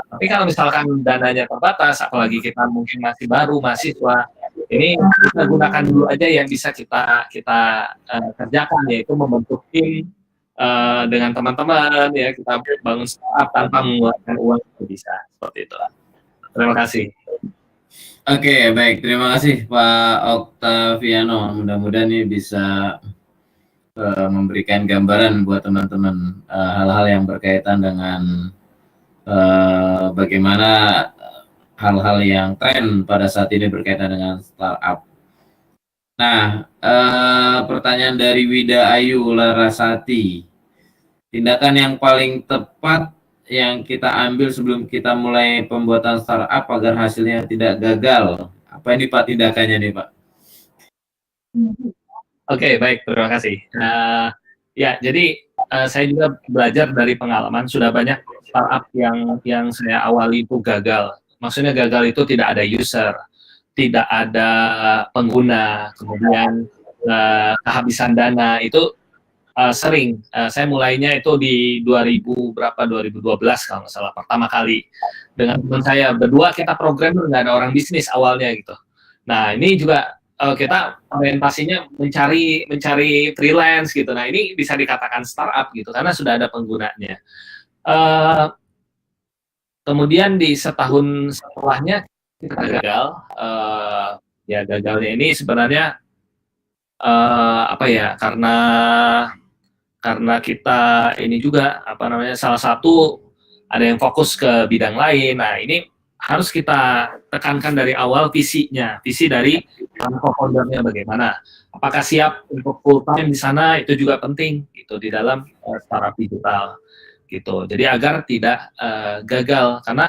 Tapi kalau misalkan dananya terbatas, apalagi kita mungkin masih baru mahasiswa, ini kita gunakan dulu aja yang bisa kita kerjakan, yaitu membentuk tim dengan teman-teman ya, kita bangun startup tanpa mengeluarkan uang itu bisa seperti itu. Terima kasih. Oke, baik. Terima kasih Pak Oktaviano. Mudah-mudahan ini bisa memberikan gambaran buat teman-teman hal-hal yang berkaitan dengan bagaimana hal-hal yang tren pada saat ini berkaitan dengan startup. Nah, pertanyaan dari Wida Ayu Larasati. Tindakan yang paling tepat yang kita ambil sebelum kita mulai pembuatan startup agar hasilnya tidak gagal. Apa ini Pak tindakannya nih Pak? Oke, baik, terima kasih. Ya, jadi saya juga belajar dari pengalaman, sudah banyak startup yang saya awali itu gagal. Maksudnya gagal itu tidak ada user, tidak ada pengguna, kemudian kehabisan dana itu sering. Saya mulainya itu di 2012 kalau nggak salah, pertama kali dengan teman saya berdua, kita programmer, nggak ada orang bisnis awalnya gitu. Nah ini juga kita orientasinya mencari freelance gitu. Nah ini bisa dikatakan startup gitu karena sudah ada penggunanya. Kemudian di setahun setelahnya kita gagal. Ya gagalnya ini sebenarnya karena kita ini juga salah satu ada yang fokus ke bidang lain. Nah, ini harus kita tekankan dari awal visinya, visi dari co-foundernya bagaimana. Apakah siap untuk full time di sana, itu juga penting gitu di dalam startup digital gitu. Jadi agar tidak gagal, karena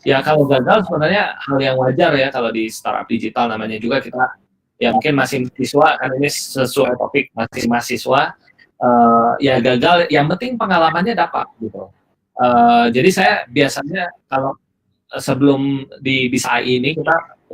ya kalau gagal sebenarnya hal yang wajar ya kalau di startup digital, namanya juga kita ya mungkin masih mahasiswa, kan ini sesuai topik masih mahasiswa, ya gagal, yang penting pengalamannya dapat gitu. Jadi saya biasanya kalau sebelum di Bisa AI ini,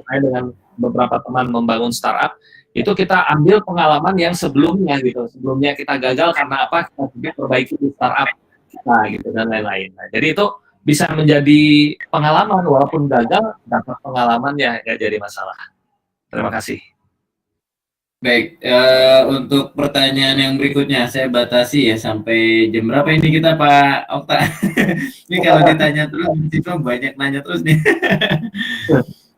saya dengan beberapa teman membangun startup, itu kita ambil pengalaman yang sebelumnya gitu. Sebelumnya kita gagal karena apa, kita juga perbaiki di startup kita gitu, dan lain-lain. Nah, jadi itu bisa menjadi pengalaman, walaupun gagal, dapat pengalamannya, nggak jadi masalah. Terima kasih. Baik, untuk pertanyaan yang berikutnya saya batasi ya, sampai jam berapa ini kita Pak Okta? Ini kalau ditanya terus, mahasiswa banyak nanya terus nih.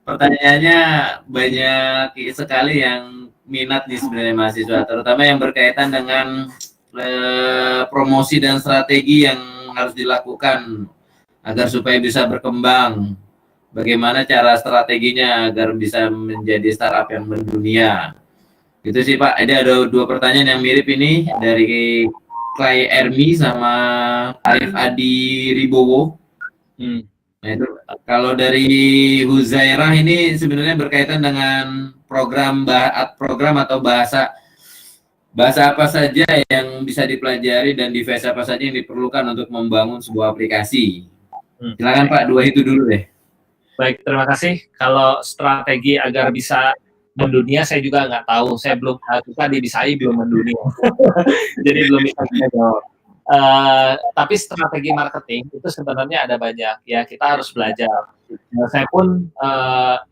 Pertanyaannya banyak sekali yang minat nih sebenarnya mahasiswa, terutama yang berkaitan dengan promosi dan strategi yang harus dilakukan agar supaya bisa berkembang. Bagaimana cara strateginya agar bisa menjadi startup yang mendunia. Itu sih Pak, ada 2 pertanyaan yang mirip ini dari Clay Ermi sama Arif Adi Ribowo. Nah itu kalau dari Huzairah ini sebenarnya berkaitan dengan program atau bahasa apa saja yang bisa dipelajari dan device apa saja yang diperlukan untuk membangun sebuah aplikasi. Silakan Pak, 2 itu dulu deh. Baik, terima kasih. Kalau strategi agar bisa mendunia, saya juga nggak tahu. Saya belum, kita di Bisa AI belum mendunia. Jadi belum bisa saya jawab. Tapi strategi marketing itu sebenarnya ada banyak. Ya, kita harus belajar. Saya pun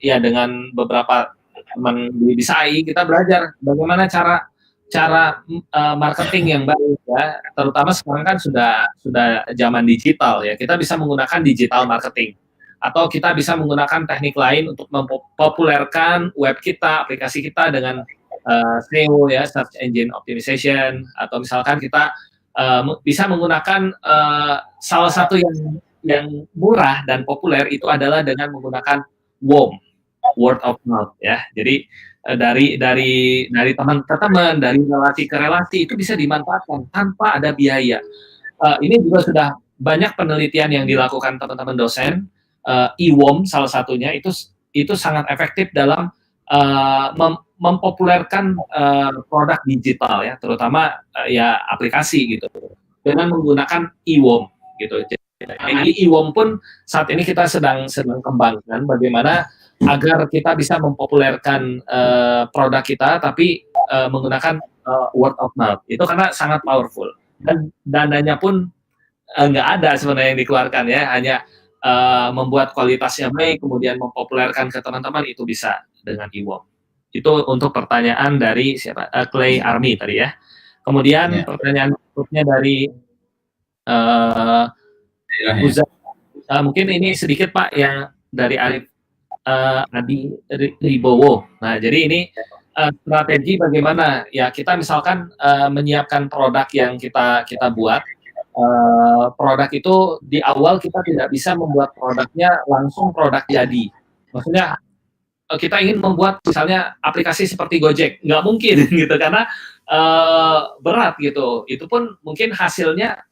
ya dengan beberapa teman di Bisa AI, kita belajar bagaimana cara marketing yang baik ya. Terutama sekarang kan sudah zaman digital ya. Kita bisa menggunakan digital marketing, atau kita bisa menggunakan teknik lain untuk mempopulerkan web kita, aplikasi kita dengan SEO ya, search engine optimization, atau misalkan kita bisa menggunakan salah satu yang murah dan populer itu adalah dengan menggunakan WOM, word of mouth ya. Jadi dari teman ke teman, dari relasi ke relasi, itu bisa dimanfaatkan tanpa ada biaya. Ini juga sudah banyak penelitian yang dilakukan teman-teman dosen. eWOM salah satunya itu sangat efektif dalam mempopulerkan produk digital ya, terutama ya aplikasi gitu, dengan menggunakan eWOM gitu. Jadi eWOM pun saat ini kita sedang kembangkan bagaimana agar kita bisa mempopulerkan produk kita, tapi menggunakan word of mouth. Itu karena sangat powerful, dan dananya pun nggak ada sebenarnya yang dikeluarkan ya, hanya membuat kualitasnya baik, kemudian mempopulerkan ke teman-teman, itu bisa dengan eWOM. Itu untuk pertanyaan dari siapa? Clay Army tadi ya. Kemudian pertanyaan berikutnya dari mungkin ini sedikit Pak, yang dari Arif Adi Ribowo. Nah, jadi ini strategi bagaimana ya kita misalkan menyiapkan produk yang kita buat. Produk itu di awal kita tidak bisa membuat produknya langsung produk jadi. Maksudnya kita ingin membuat misalnya aplikasi seperti Gojek, nggak mungkin gitu, karena berat gitu. Itu pun mungkin hasilnya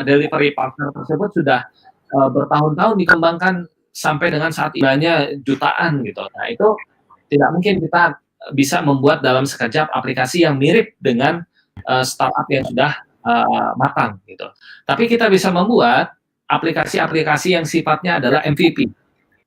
delivery partner tersebut sudah bertahun-tahun dikembangkan sampai dengan saat ibanya jutaan gitu. Nah itu tidak mungkin kita bisa membuat dalam sekejap aplikasi yang mirip dengan startup yang sudah matang gitu. Tapi kita bisa membuat aplikasi-aplikasi yang sifatnya adalah MVP,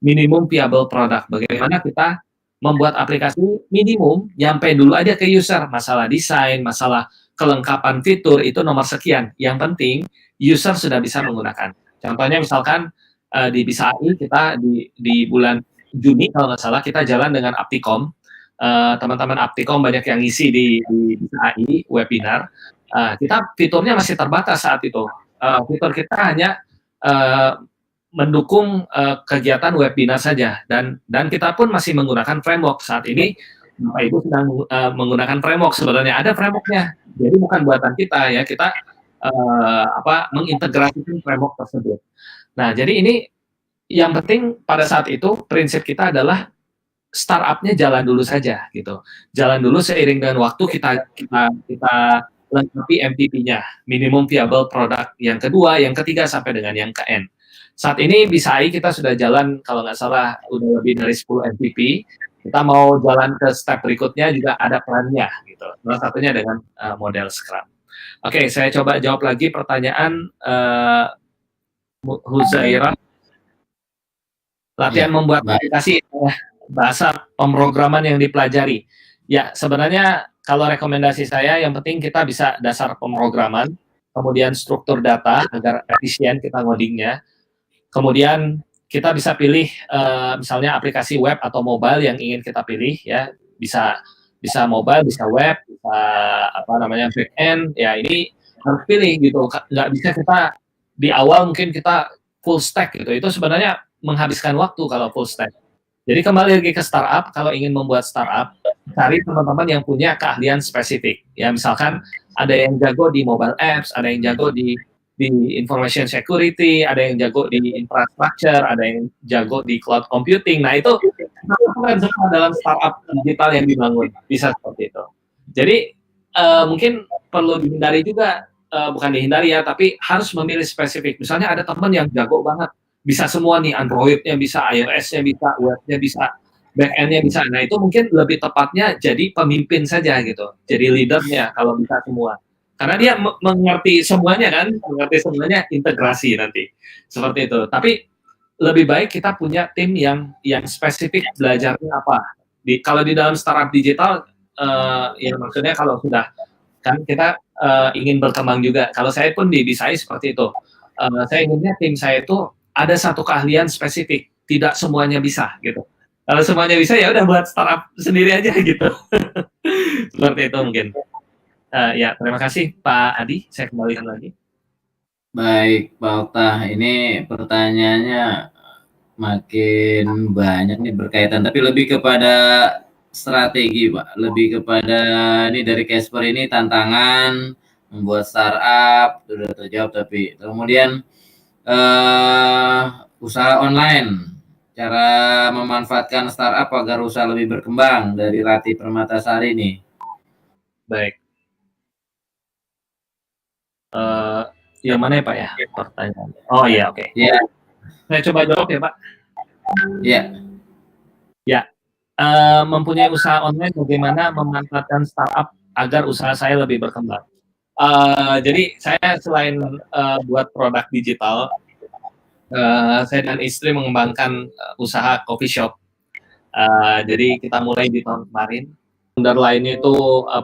minimum viable product. Bagaimana kita membuat aplikasi minimum, nyampe dulu aja ke user, masalah desain, masalah kelengkapan fitur itu nomor sekian. Yang penting user sudah bisa menggunakan. Contohnya misalkan di Bisa AI kita di bulan Juni kalau nggak salah kita jalan dengan Aptikom. Teman-teman Aptikom banyak yang ngisi di Bisa AI webinar. Kita fiturnya masih terbatas saat itu. Fitur kita hanya mendukung kegiatan webinar saja, dan kita pun masih menggunakan framework. Saat ini Bapak Ibu sedang menggunakan framework, sebenarnya ada frameworknya, jadi bukan buatan kita ya, kita mengintegrasikan framework tersebut. Nah, jadi ini yang penting pada saat itu prinsip kita adalah startup-nya jalan dulu saja gitu. Jalan dulu seiring dengan waktu kita lengkapi MVP-nya, minimum viable product yang kedua, yang ketiga sampai dengan yang ke N. Saat ini di SAI kita sudah jalan kalau nggak salah udah lebih dari 10 MVP. Kita mau jalan ke step berikutnya juga ada plannya gitu. Salah satunya dengan model Scrum. Oke, saya coba jawab lagi pertanyaan Huzaira. Latihan membuat aplikasi bahasa pemrograman yang dipelajari. Ya, sebenarnya kalau rekomendasi saya yang penting kita bisa dasar pemrograman, kemudian struktur data agar efisien kita ngodingnya. Kemudian kita bisa pilih misalnya aplikasi web atau mobile yang ingin kita pilih ya, bisa mobile, bisa web, bisa apa namanya back end. Ya, ini harus pilih gitu. Nggak bisa kita di awal mungkin kita full stack gitu. Itu sebenarnya menghabiskan waktu kalau full stack. Jadi kembali lagi ke startup, kalau ingin membuat startup, cari teman-teman yang punya keahlian spesifik. Ya, misalkan ada yang jago di mobile apps, ada yang jago di information security, ada yang jago di infrastructure, ada yang jago di cloud computing. Nah, itu kan semua dalam startup digital yang dibangun. Bisa seperti itu. Jadi, mungkin perlu dihindari juga, bukan dihindari ya, tapi harus memilih spesifik. Misalnya ada teman yang jago banget, bisa semua nih, Android-nya bisa, iOS-nya bisa, web-nya bisa, back-end-nya bisa. Nah, itu mungkin lebih tepatnya jadi pemimpin saja gitu, jadi leader-nya kalau bisa semua. Karena dia mengerti semuanya kan, mengerti semuanya integrasi nanti, seperti itu. Tapi lebih baik kita punya tim yang spesifik belajarnya apa. Kalau di dalam startup digital, ya maksudnya kalau sudah, kan kita ingin berkembang juga. Kalau saya pun di saya seperti itu. Saya inginnya tim saya itu ada satu keahlian spesifik, tidak semuanya bisa gitu. Kalau semuanya bisa ya udah buat startup sendiri aja gitu. Seperti itu mungkin. Ya, terima kasih Pak Adi, saya kembalikan lagi. Baik, Pak Okta, ini pertanyaannya makin banyak nih berkaitan, tapi lebih kepada strategi, Pak. Lebih kepada ini dari Casper ini tantangan membuat startup sudah terjawab, tapi kemudian usaha online, cara memanfaatkan startup agar usaha lebih berkembang dari Rati Permatasari ini. Baik. Yang mana ya Pak ya pertanyaan? Oh iya, oke. Ya. Saya coba jawab ya Pak. Ya. Ya. Mempunyai usaha online, bagaimana memanfaatkan startup agar usaha saya lebih berkembang. Jadi saya selain buat produk digital, saya dan istri mengembangkan usaha coffee shop. Jadi kita mulai di tahun kemarin. Founder lainnya itu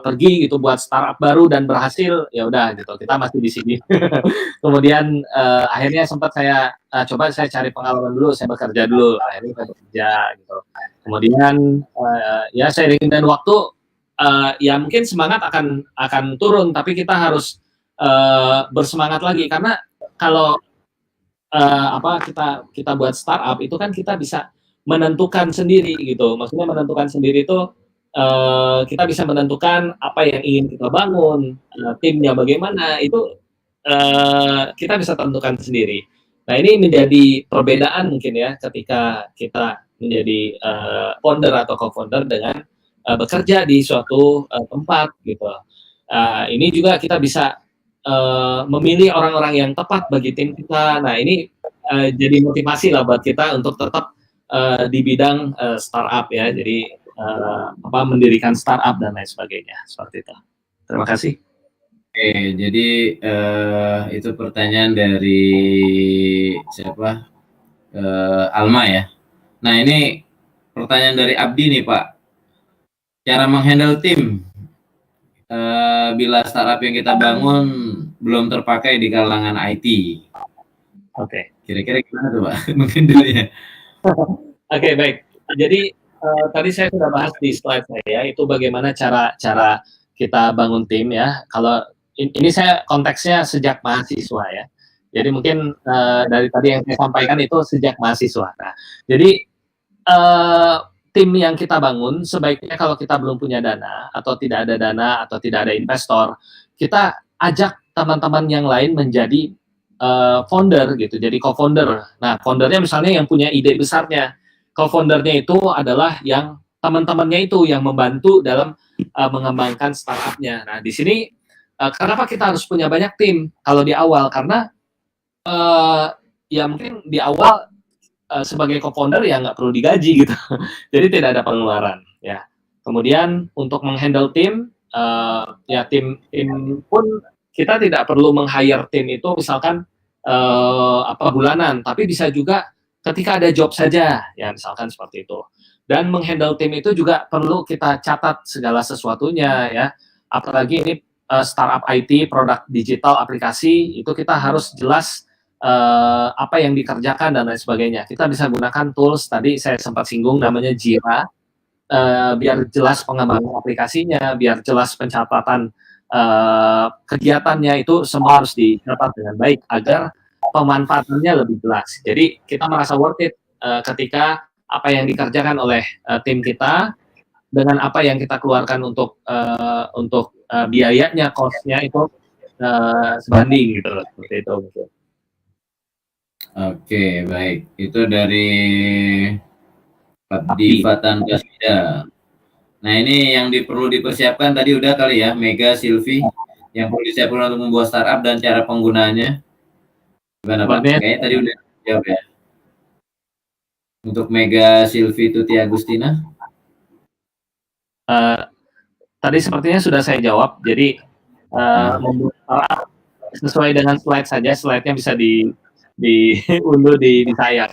pergi gitu buat startup baru dan berhasil, ya udah gitu. Kita masih di sini. Kemudian akhirnya sempat saya coba saya cari pengalaman dulu, saya bekerja dulu. Akhirnya saya bekerja gitu. Kemudian ya seiring dengan waktu ya mungkin semangat akan turun, tapi kita harus bersemangat lagi karena kalau kita buat startup itu kan kita bisa menentukan sendiri gitu. Maksudnya menentukan sendiri itu kita bisa menentukan apa yang ingin kita bangun, timnya bagaimana, itu kita bisa tentukan sendiri. Nah, ini menjadi perbedaan mungkin ya ketika kita menjadi founder atau co-founder dengan bekerja di suatu tempat gitu. Ini juga kita bisa memilih orang-orang yang tepat bagi tim kita. Nah, ini jadi motivasi lah buat kita untuk tetap di bidang startup ya. Jadi mendirikan startup dan lain sebagainya, seperti itu. Terima kasih. Oke, jadi itu pertanyaan dari siapa? Alma ya. Nah, ini pertanyaan dari Abdi nih Pak. Cara menghandle tim bila startup yang kita bangun belum terpakai di kalangan IT. Oke. Kira-kira gimana tuh Pak? Mungkin dulu ya. Oke, baik. Jadi tadi saya sudah bahas di slide saya itu bagaimana cara kita bangun tim ya. Kalau ini saya konteksnya sejak mahasiswa ya. Jadi mungkin dari tadi yang saya sampaikan itu sejak mahasiswa. Nah, jadi tim yang kita bangun sebaiknya kalau kita belum punya dana atau tidak ada dana atau tidak ada investor, kita ajak teman-teman yang lain menjadi founder gitu, jadi co-founder. Nah, foundernya misalnya yang punya ide besarnya, co-foundernya itu adalah yang teman-temannya itu yang membantu dalam mengembangkan startupnya. Nah, di sini kenapa kita harus punya banyak tim kalau di awal? Karena ya mungkin di awal sebagai co-founder ya nggak perlu digaji gitu, jadi tidak ada pengeluaran ya. Kemudian untuk menghandle tim, ya tim pun kita tidak perlu meng-hire tim itu misalkan apa bulanan, tapi bisa juga ketika ada job saja ya misalkan seperti itu. Dan menghandle tim itu juga perlu kita catat segala sesuatunya ya. Apalagi ini startup IT, produk digital, aplikasi itu kita harus jelas apa yang dikerjakan dan lain sebagainya. Kita bisa gunakan tools tadi saya sempat singgung namanya Jira, biar jelas pengembangan aplikasinya, biar jelas pencatatan kegiatannya itu semua harus dicatat dengan baik agar pemanfaatannya lebih jelas. Jadi kita merasa worth it ketika apa yang dikerjakan oleh tim kita dengan apa yang kita keluarkan untuk biayanya, cost-nya itu sebanding gitu loh, seperti itu. Oke, baik. Itu dari Abdi Fatan Kasida. Nah, ini yang perlu dipersiapkan tadi udah kali ya, Mega, Silvi, yang perlu disiapkan untuk membuat startup dan cara penggunaannya. Gimana Pak? Kayaknya tadi udah jawab ya. Untuk Mega, Silvi, Tuti Agustina. Tadi sepertinya sudah saya jawab. Jadi membuat startup sesuai dengan slide saja. Slide-nya bisa diunduh di saya.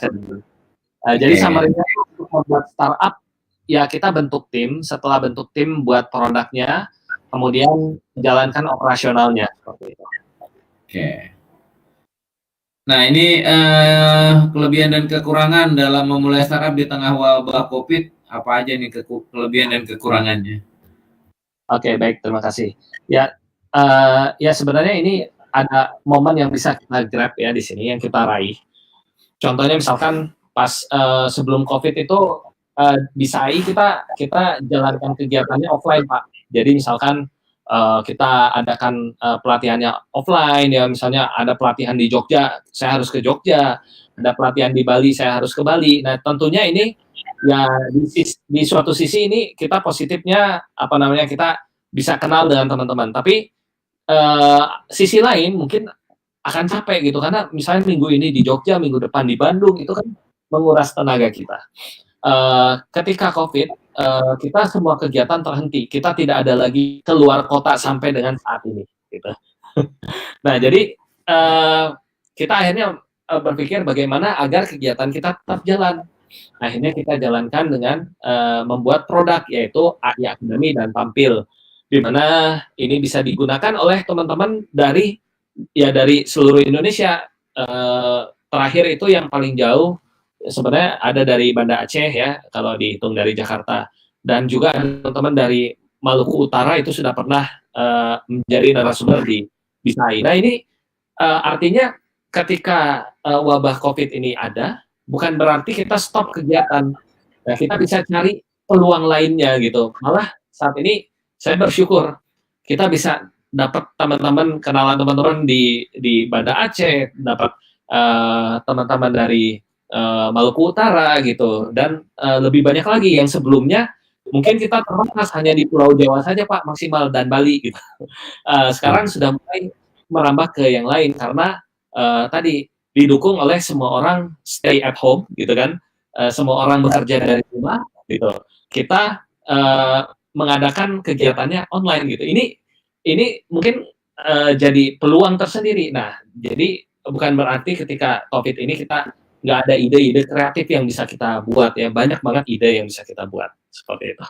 Jadi summary-nya untuk membuat startup, ya kita bentuk tim. Setelah bentuk tim, buat produknya, kemudian jalankan operasionalnya. Seperti itu. Oke. Nah, ini kelebihan dan kekurangan dalam memulai startup di tengah wabah COVID, apa aja nih kelebihan dan kekurangannya? Oke, baik, terima kasih. Ya, ya sebenarnya ini ada momen yang bisa kita grab ya di sini, yang kita raih. Contohnya misalkan pas sebelum COVID itu di SAI kita jalankan kegiatannya offline, Pak. Jadi misalkan kita adakan pelatihannya offline ya, misalnya ada pelatihan di Jogja, saya harus ke Jogja, ada pelatihan di Bali, saya harus ke Bali. Nah, tentunya ini ya di suatu sisi ini kita positifnya apa namanya, kita bisa kenal dengan teman-teman. Tapi sisi lain mungkin akan capek gitu, karena misalnya minggu ini di Jogja, minggu depan di Bandung, itu kan menguras tenaga kita. Ketika COVID, kita semua kegiatan terhenti, kita tidak ada lagi keluar kota sampai dengan saat ini, gitu. Nah, jadi kita akhirnya berpikir bagaimana agar kegiatan kita tetap jalan. Akhirnya kita jalankan dengan membuat produk, yaitu AI Academy dan Tampil, di mana ini bisa digunakan oleh teman-teman dari seluruh Indonesia. Terakhir itu yang paling jauh sebenarnya ada dari Banda Aceh ya, kalau dihitung dari Jakarta, dan juga teman-teman dari Maluku Utara itu sudah pernah menjadi narasumber di SAI. Nah, ini artinya ketika wabah COVID ini ada, bukan berarti kita stop kegiatan. Nah, kita bisa cari peluang lainnya gitu. Malah saat ini saya bersyukur kita bisa dapat kenalan teman-teman di Banda Aceh, dapat teman-teman dari Maluku Utara gitu, dan lebih banyak lagi yang sebelumnya mungkin kita terbatas hanya di Pulau Jawa saja Pak maksimal, dan Bali gitu. Sekarang sudah mulai merambah ke yang lain karena tadi didukung oleh semua orang stay at home gitu kan, semua orang bekerja dari rumah gitu. Kita mengadakan kegiatannya online gitu. Ini mungkin jadi peluang tersendiri. Nah, jadi bukan berarti ketika COVID ini kita nggak ada ide-ide kreatif yang bisa kita buat ya. Banyak banget ide yang bisa kita buat seperti itu.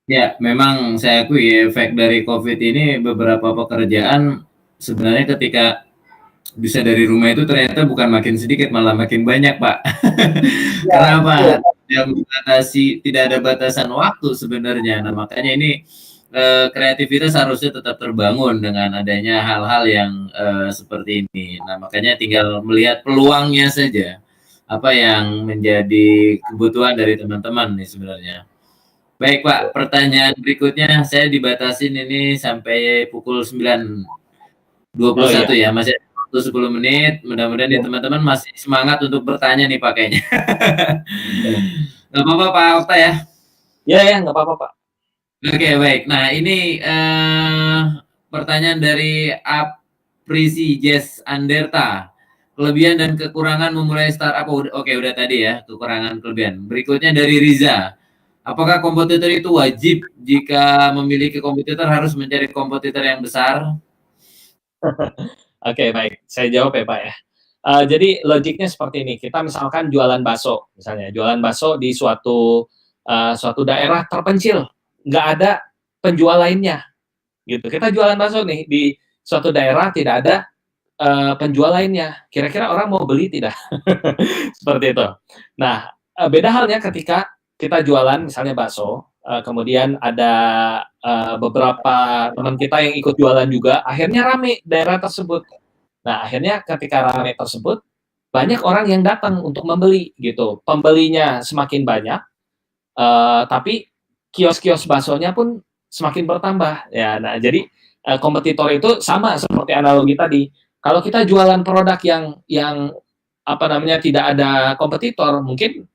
Ya, memang saya akui ya, efek dari COVID ini beberapa pekerjaan sebenarnya ketika bisa dari rumah itu ternyata bukan makin sedikit, malah makin banyak, Pak. Kenapa? Tidak ada batasan waktu sebenarnya. Nah, makanya ini kreativitas harusnya tetap terbangun dengan adanya hal-hal yang seperti ini. Nah, makanya tinggal melihat peluangnya saja. Apa yang menjadi kebutuhan dari teman-teman nih sebenarnya. Baik, Pak, pertanyaan berikutnya saya dibatasin ini sampai pukul 9.21 ya, masih ada waktu waktu 10 menit. Mudah-mudahan nih teman-teman masih semangat untuk bertanya nih pakainya. Nggak apa-apa Pak Okta ya? Ya, nggak apa-apa, Pak. Oke, baik. Nah, ini pertanyaan dari Aprisi Jess Anderta. Kelebihan dan kekurangan memulai startup. Oke, udah tadi ya, kekurangan kelebihan. Berikutnya dari Riza. Apakah kompetitor itu wajib jika memiliki kompetitor harus mencari kompetitor yang besar? Oke, baik. Saya jawab ya, Pak ya. Jadi logiknya seperti ini. Kita misalkan jualan bakso, misalnya jualan bakso di suatu daerah terpencil, nggak ada penjual lainnya, gitu. Kita jualan bakso nih di suatu daerah tidak ada penjual lainnya. Kira-kira orang mau beli tidak? Seperti itu. Nah, beda halnya ketika kita jualan misalnya bakso, kemudian ada beberapa teman kita yang ikut jualan juga, akhirnya rame daerah tersebut. Nah, akhirnya ketika rame tersebut, banyak orang yang datang untuk membeli gitu. Pembelinya semakin banyak, tapi kios-kios baksonya pun semakin bertambah. Ya, nah jadi kompetitor itu sama seperti analogi tadi. Kalau kita jualan produk yang apa namanya tidak ada kompetitor, mungkin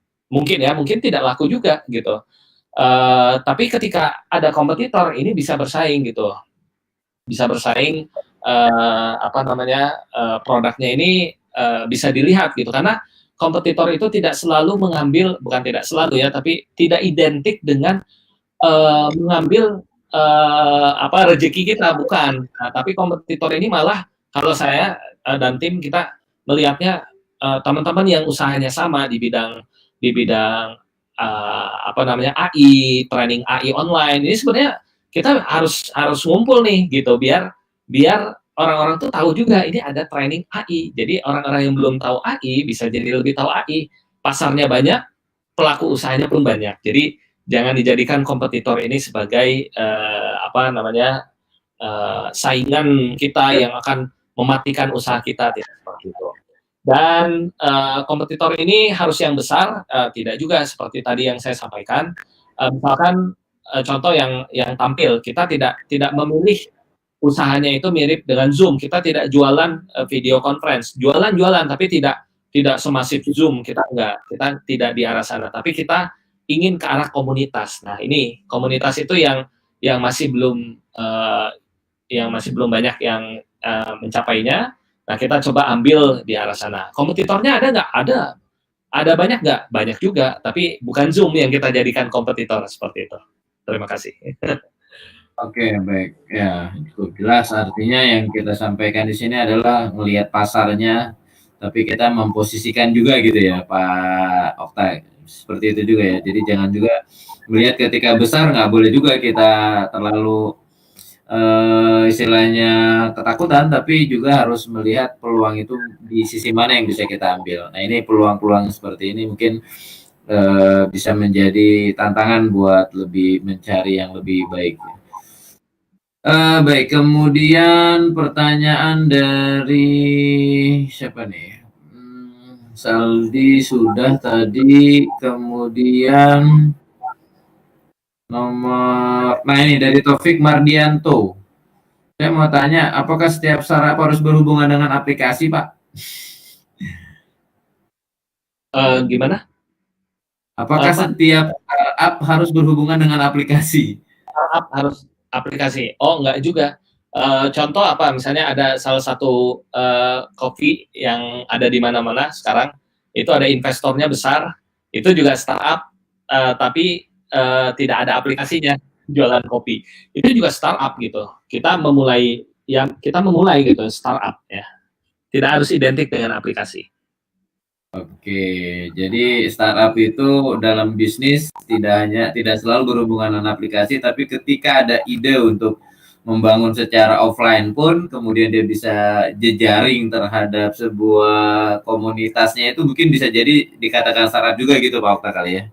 tidak laku juga gitu. Tapi ketika ada kompetitor, ini bisa bersaing gitu, bisa bersaing apa namanya produknya ini bisa dilihat gitu karena kompetitor itu tidak selalu mengambil, bukan tidak selalu ya, tapi tidak identik dengan mengambil apa rezeki kita, bukan. Nah, tapi kompetitor ini malah kalau saya dan tim kita melihatnya teman-teman yang usahanya sama di bidang apa namanya AI, training AI online. Ini sebenarnya kita harus harus ngumpul nih gitu biar biar orang-orang tuh tahu juga ini ada training AI. Jadi orang-orang yang belum tahu AI bisa jadi lebih tahu AI. Pasarnya banyak, pelaku usahanya pun banyak. Jadi jangan dijadikan kompetitor ini sebagai apa namanya saingan kita yang akan mematikan usaha kita, tidak seperti itu. Dan kompetitor ini harus yang besar, tidak juga seperti tadi yang saya sampaikan. Misalkan contoh yang tampil, kita tidak memilih usahanya itu mirip dengan Zoom. Kita tidak jualan video conference, jualan tapi tidak semasif Zoom. Kita tidak di arah sana, tapi kita ingin ke arah komunitas. Nah, ini komunitas itu yang masih belum banyak yang mencapainya. Nah, kita coba ambil di arah sana. Kompetitornya ada nggak? Ada banyak nggak? Banyak juga, tapi bukan Zoom yang kita jadikan kompetitor seperti itu. Terima kasih. Oke, baik. Ya, cukup jelas. Artinya yang kita sampaikan di sini adalah melihat pasarnya, tapi kita memposisikan juga gitu ya, Pak Okta. Seperti itu juga ya. Jadi jangan juga melihat ketika besar, nggak boleh juga kita terlalu istilahnya ketakutan, tapi juga harus melihat peluang itu di sisi mana yang bisa kita ambil. Nah, ini peluang-peluang seperti ini mungkin bisa menjadi tantangan buat lebih mencari yang lebih baik. Baik, kemudian pertanyaan dari siapa nih? Saldi sudah tadi, kemudian nah ini dari Taufik Mardianto. Saya mau tanya, apakah setiap startup harus berhubungan dengan aplikasi, Pak? Gimana? Apakah setiap startup harus berhubungan dengan aplikasi? Startup harus aplikasi? Oh, enggak juga. Contoh apa? Misalnya ada salah satu kopi yang ada di mana-mana sekarang, itu ada investornya besar, itu juga startup, tapi tidak ada aplikasinya, jualan kopi. Itu juga startup gitu. Kita memulai gitu startup ya. Tidak harus identik dengan aplikasi. Oke, jadi startup itu dalam bisnis tidak selalu berhubungan dengan aplikasi, tapi ketika ada ide untuk membangun secara offline pun, kemudian dia bisa jejaring terhadap sebuah komunitasnya, itu mungkin bisa jadi dikatakan startup juga gitu Pak Okta kali ya?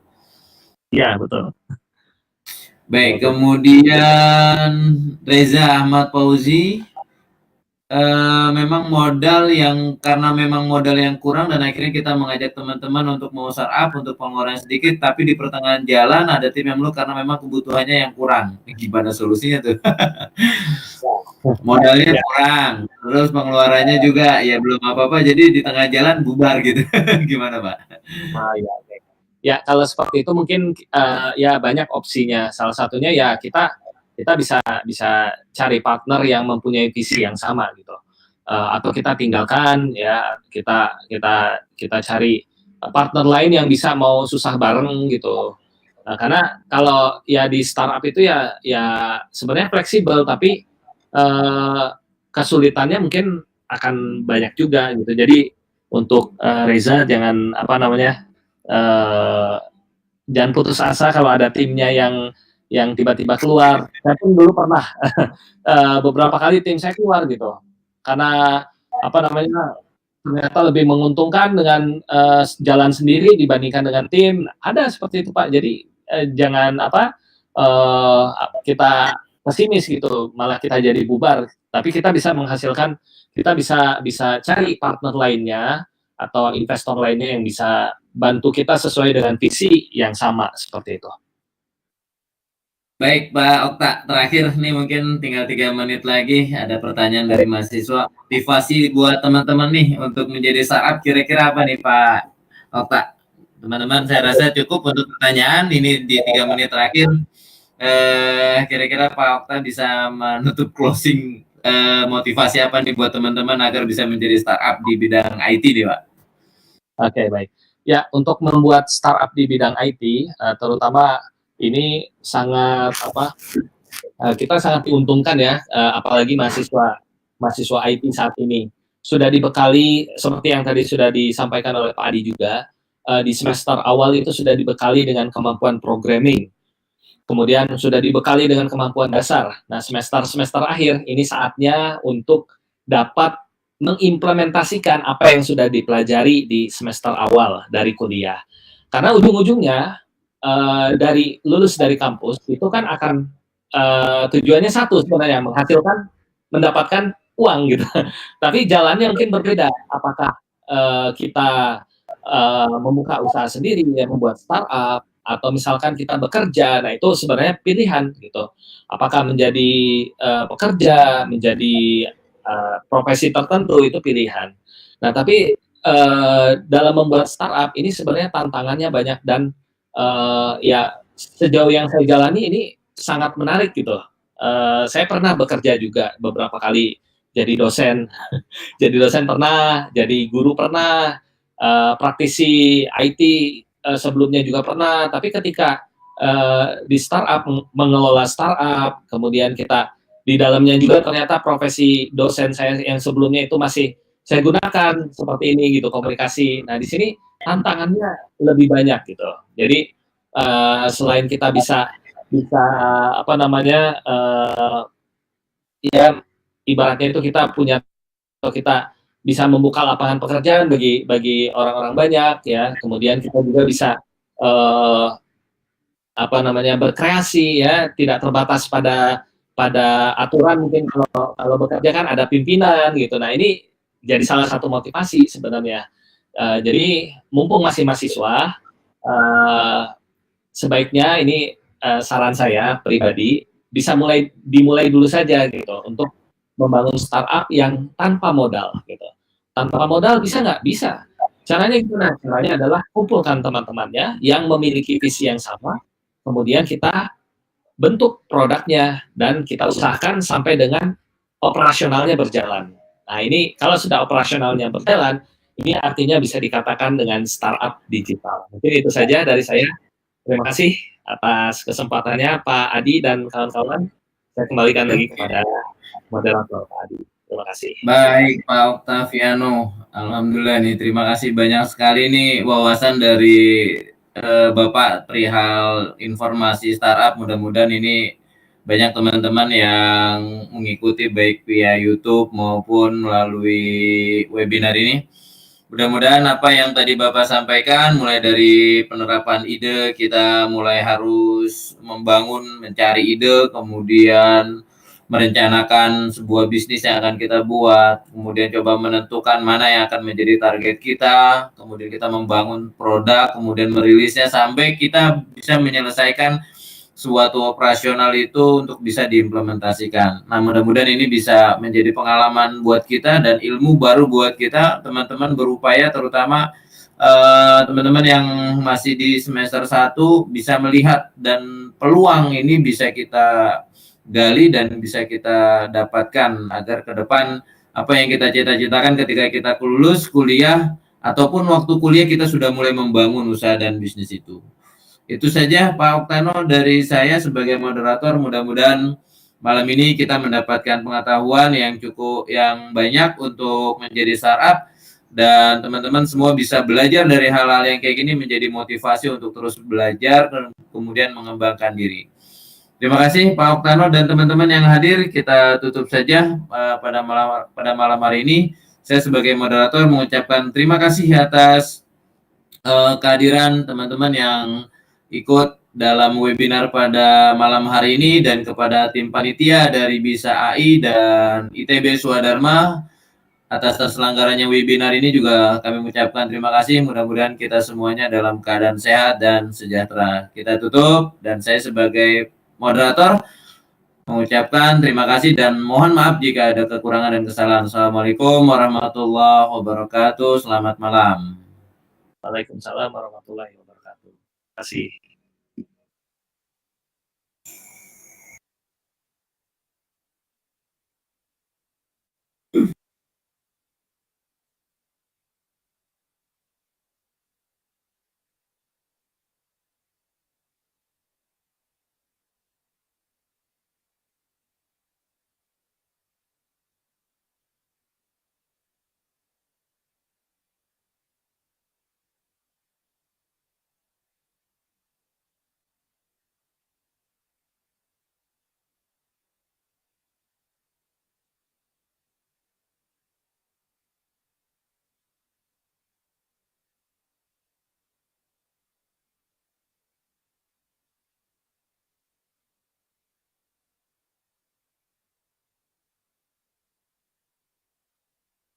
Iya, betul. Baik, kemudian Reza Ahmad Fauzi, memang karena memang modal yang kurang dan akhirnya kita mengajak teman-teman untuk mau startup untuk pengeluaran sedikit, tapi di pertengahan jalan ada tim yang meluk karena memang kebutuhannya yang kurang. Gimana solusinya tuh? Modalnya Ya, kurang, terus pengeluarannya juga ya belum apa-apa, jadi di tengah jalan bubar gitu. Gimana, Pak? ya, oke. Ya, kalau seperti itu mungkin ya banyak opsinya. Salah satunya ya kita bisa bisa cari partner yang mempunyai visi yang sama gitu. Atau kita tinggalkan ya kita cari partner lain yang bisa mau susah bareng gitu. Nah, karena kalau ya di startup itu ya sebenarnya fleksibel tapi kesulitannya mungkin akan banyak juga gitu. Jadi untuk Reza jangan apa namanya eh, jangan putus asa kalau ada timnya yang tiba-tiba keluar. Saya pun dulu pernah beberapa kali tim saya keluar gitu karena apa namanya ternyata lebih menguntungkan dengan jalan sendiri dibandingkan dengan tim. Ada seperti itu Pak. Jadi jangan apa uh, kita pesimis gitu, malah kita jadi bubar. Tapi kita bisa menghasilkan, kita bisa bisa cari partner lainnya atau investor lainnya yang bisa bantu kita sesuai dengan visi yang sama seperti itu. Baik, Pak Okta, terakhir nih mungkin tinggal 3 menit lagi. Ada pertanyaan dari mahasiswa. Motivasi buat teman-teman nih untuk menjadi startup kira-kira apa nih, Pak Okta? Teman-teman, saya rasa cukup untuk pertanyaan. Ini di 3 menit terakhir. Kira-kira Pak Okta bisa menutup closing motivasi apa nih buat teman-teman agar bisa menjadi startup di bidang IT nih, Pak? Oke, baik. Ya, untuk membuat startup di bidang IT, terutama ini sangat apa kita sangat diuntungkan ya, apalagi mahasiswa mahasiswa IT saat ini sudah dibekali seperti yang tadi sudah disampaikan oleh Pak Adi juga, di semester awal itu sudah dibekali dengan kemampuan programming, kemudian sudah dibekali dengan kemampuan dasar. Nah, semester-semester akhir ini saatnya untuk dapat mengimplementasikan apa yang sudah dipelajari di semester awal dari kuliah. Karena ujung-ujungnya dari lulus dari kampus itu kan akan tujuannya satu sebenarnya menghasilkan mendapatkan uang gitu. Tapi jalannya mungkin berbeda. Apakah kita membuka usaha sendiri, ya, membuat startup, atau misalkan kita bekerja, nah itu sebenarnya pilihan gitu. Apakah menjadi pekerja, menjadi profesi tertentu itu pilihan. Nah tapi dalam membuat startup ini sebenarnya tantangannya banyak dan ya sejauh yang saya jalani ini sangat menarik gitu. Saya pernah bekerja juga beberapa kali jadi dosen, jadi dosen pernah, jadi guru pernah, praktisi IT sebelumnya juga pernah. Tapi ketika di startup mengelola startup, kemudian kita di dalamnya juga ternyata profesi dosen saya yang sebelumnya itu masih saya gunakan seperti ini gitu komunikasi. Nah di sini tantangannya lebih banyak gitu. Jadi selain kita bisa bisa apa namanya ya ibaratnya itu kita punya atau kita bisa membuka lapangan pekerjaan bagi bagi orang-orang banyak ya. Kemudian kita juga bisa eh, apa namanya berkreasi ya, tidak terbatas pada aturan mungkin kalau bekerja kan ada pimpinan gitu. Nah, ini jadi salah satu motivasi sebenarnya. Jadi mumpung masih mahasiswa uh, sebaiknya ini saran saya pribadi bisa dimulai dulu saja gitu untuk membangun startup yang tanpa modal gitu. Tanpa modal bisa nggak? Bisa. Caranya gimana? Caranya adalah kumpulkan teman-temannya yang memiliki visi yang sama, kemudian kita bentuk produknya dan kita usahakan sampai dengan operasionalnya berjalan. Nah ini kalau sudah operasionalnya berjalan, ini artinya bisa dikatakan dengan startup digital. Mungkin itu saja dari saya. Terima kasih atas kesempatannya Pak Adi dan kawan-kawan. Saya kembalikan lagi kepada moderator Pak Adi. Terima kasih. Baik, Pak Oktaviano. Alhamdulillah nih, terima kasih banyak sekali nih wawasan dari Bapak perihal informasi startup. Mudah-mudahan ini banyak teman-teman yang mengikuti baik via YouTube maupun melalui webinar ini. Mudah-mudahan apa yang tadi Bapak sampaikan, mulai dari penerapan ide, kita mulai harus membangun, mencari ide, kemudian merencanakan sebuah bisnis yang akan kita buat, kemudian coba menentukan mana yang akan menjadi target kita, kemudian kita membangun produk, kemudian merilisnya sampai kita bisa menyelesaikan suatu operasional itu untuk bisa diimplementasikan. Nah, mudah-mudahan ini bisa menjadi pengalaman buat kita dan ilmu baru buat kita, teman-teman berupaya, terutama teman-teman yang masih di semester 1 bisa melihat dan peluang ini bisa kita gali dan bisa kita dapatkan agar ke depan apa yang kita cita-citakan ketika kita lulus kuliah ataupun waktu kuliah kita sudah mulai membangun usaha dan bisnis itu. Itu saja Pak Oktano dari saya sebagai moderator. Mudah-mudahan malam ini kita mendapatkan pengetahuan yang banyak untuk menjadi startup dan teman-teman semua bisa belajar dari hal-hal yang kayak gini menjadi motivasi untuk terus belajar dan kemudian mengembangkan diri. Terima kasih Pak Oktano dan teman-teman yang hadir. Kita tutup saja pada malam hari ini. Saya sebagai moderator mengucapkan terima kasih atas kehadiran teman-teman yang ikut dalam webinar pada malam hari ini dan kepada tim panitia dari BISA AI dan ITB Swadharma atas terselenggaranya webinar ini juga kami mengucapkan terima kasih. Mudah-mudahan kita semuanya dalam keadaan sehat dan sejahtera. Kita tutup dan saya sebagai moderator mengucapkan terima kasih dan mohon maaf jika ada kekurangan dan kesalahan. Assalamualaikum warahmatullahi wabarakatuh. Selamat malam. Waalaikumsalam warahmatullahi wabarakatuh. Terima kasih.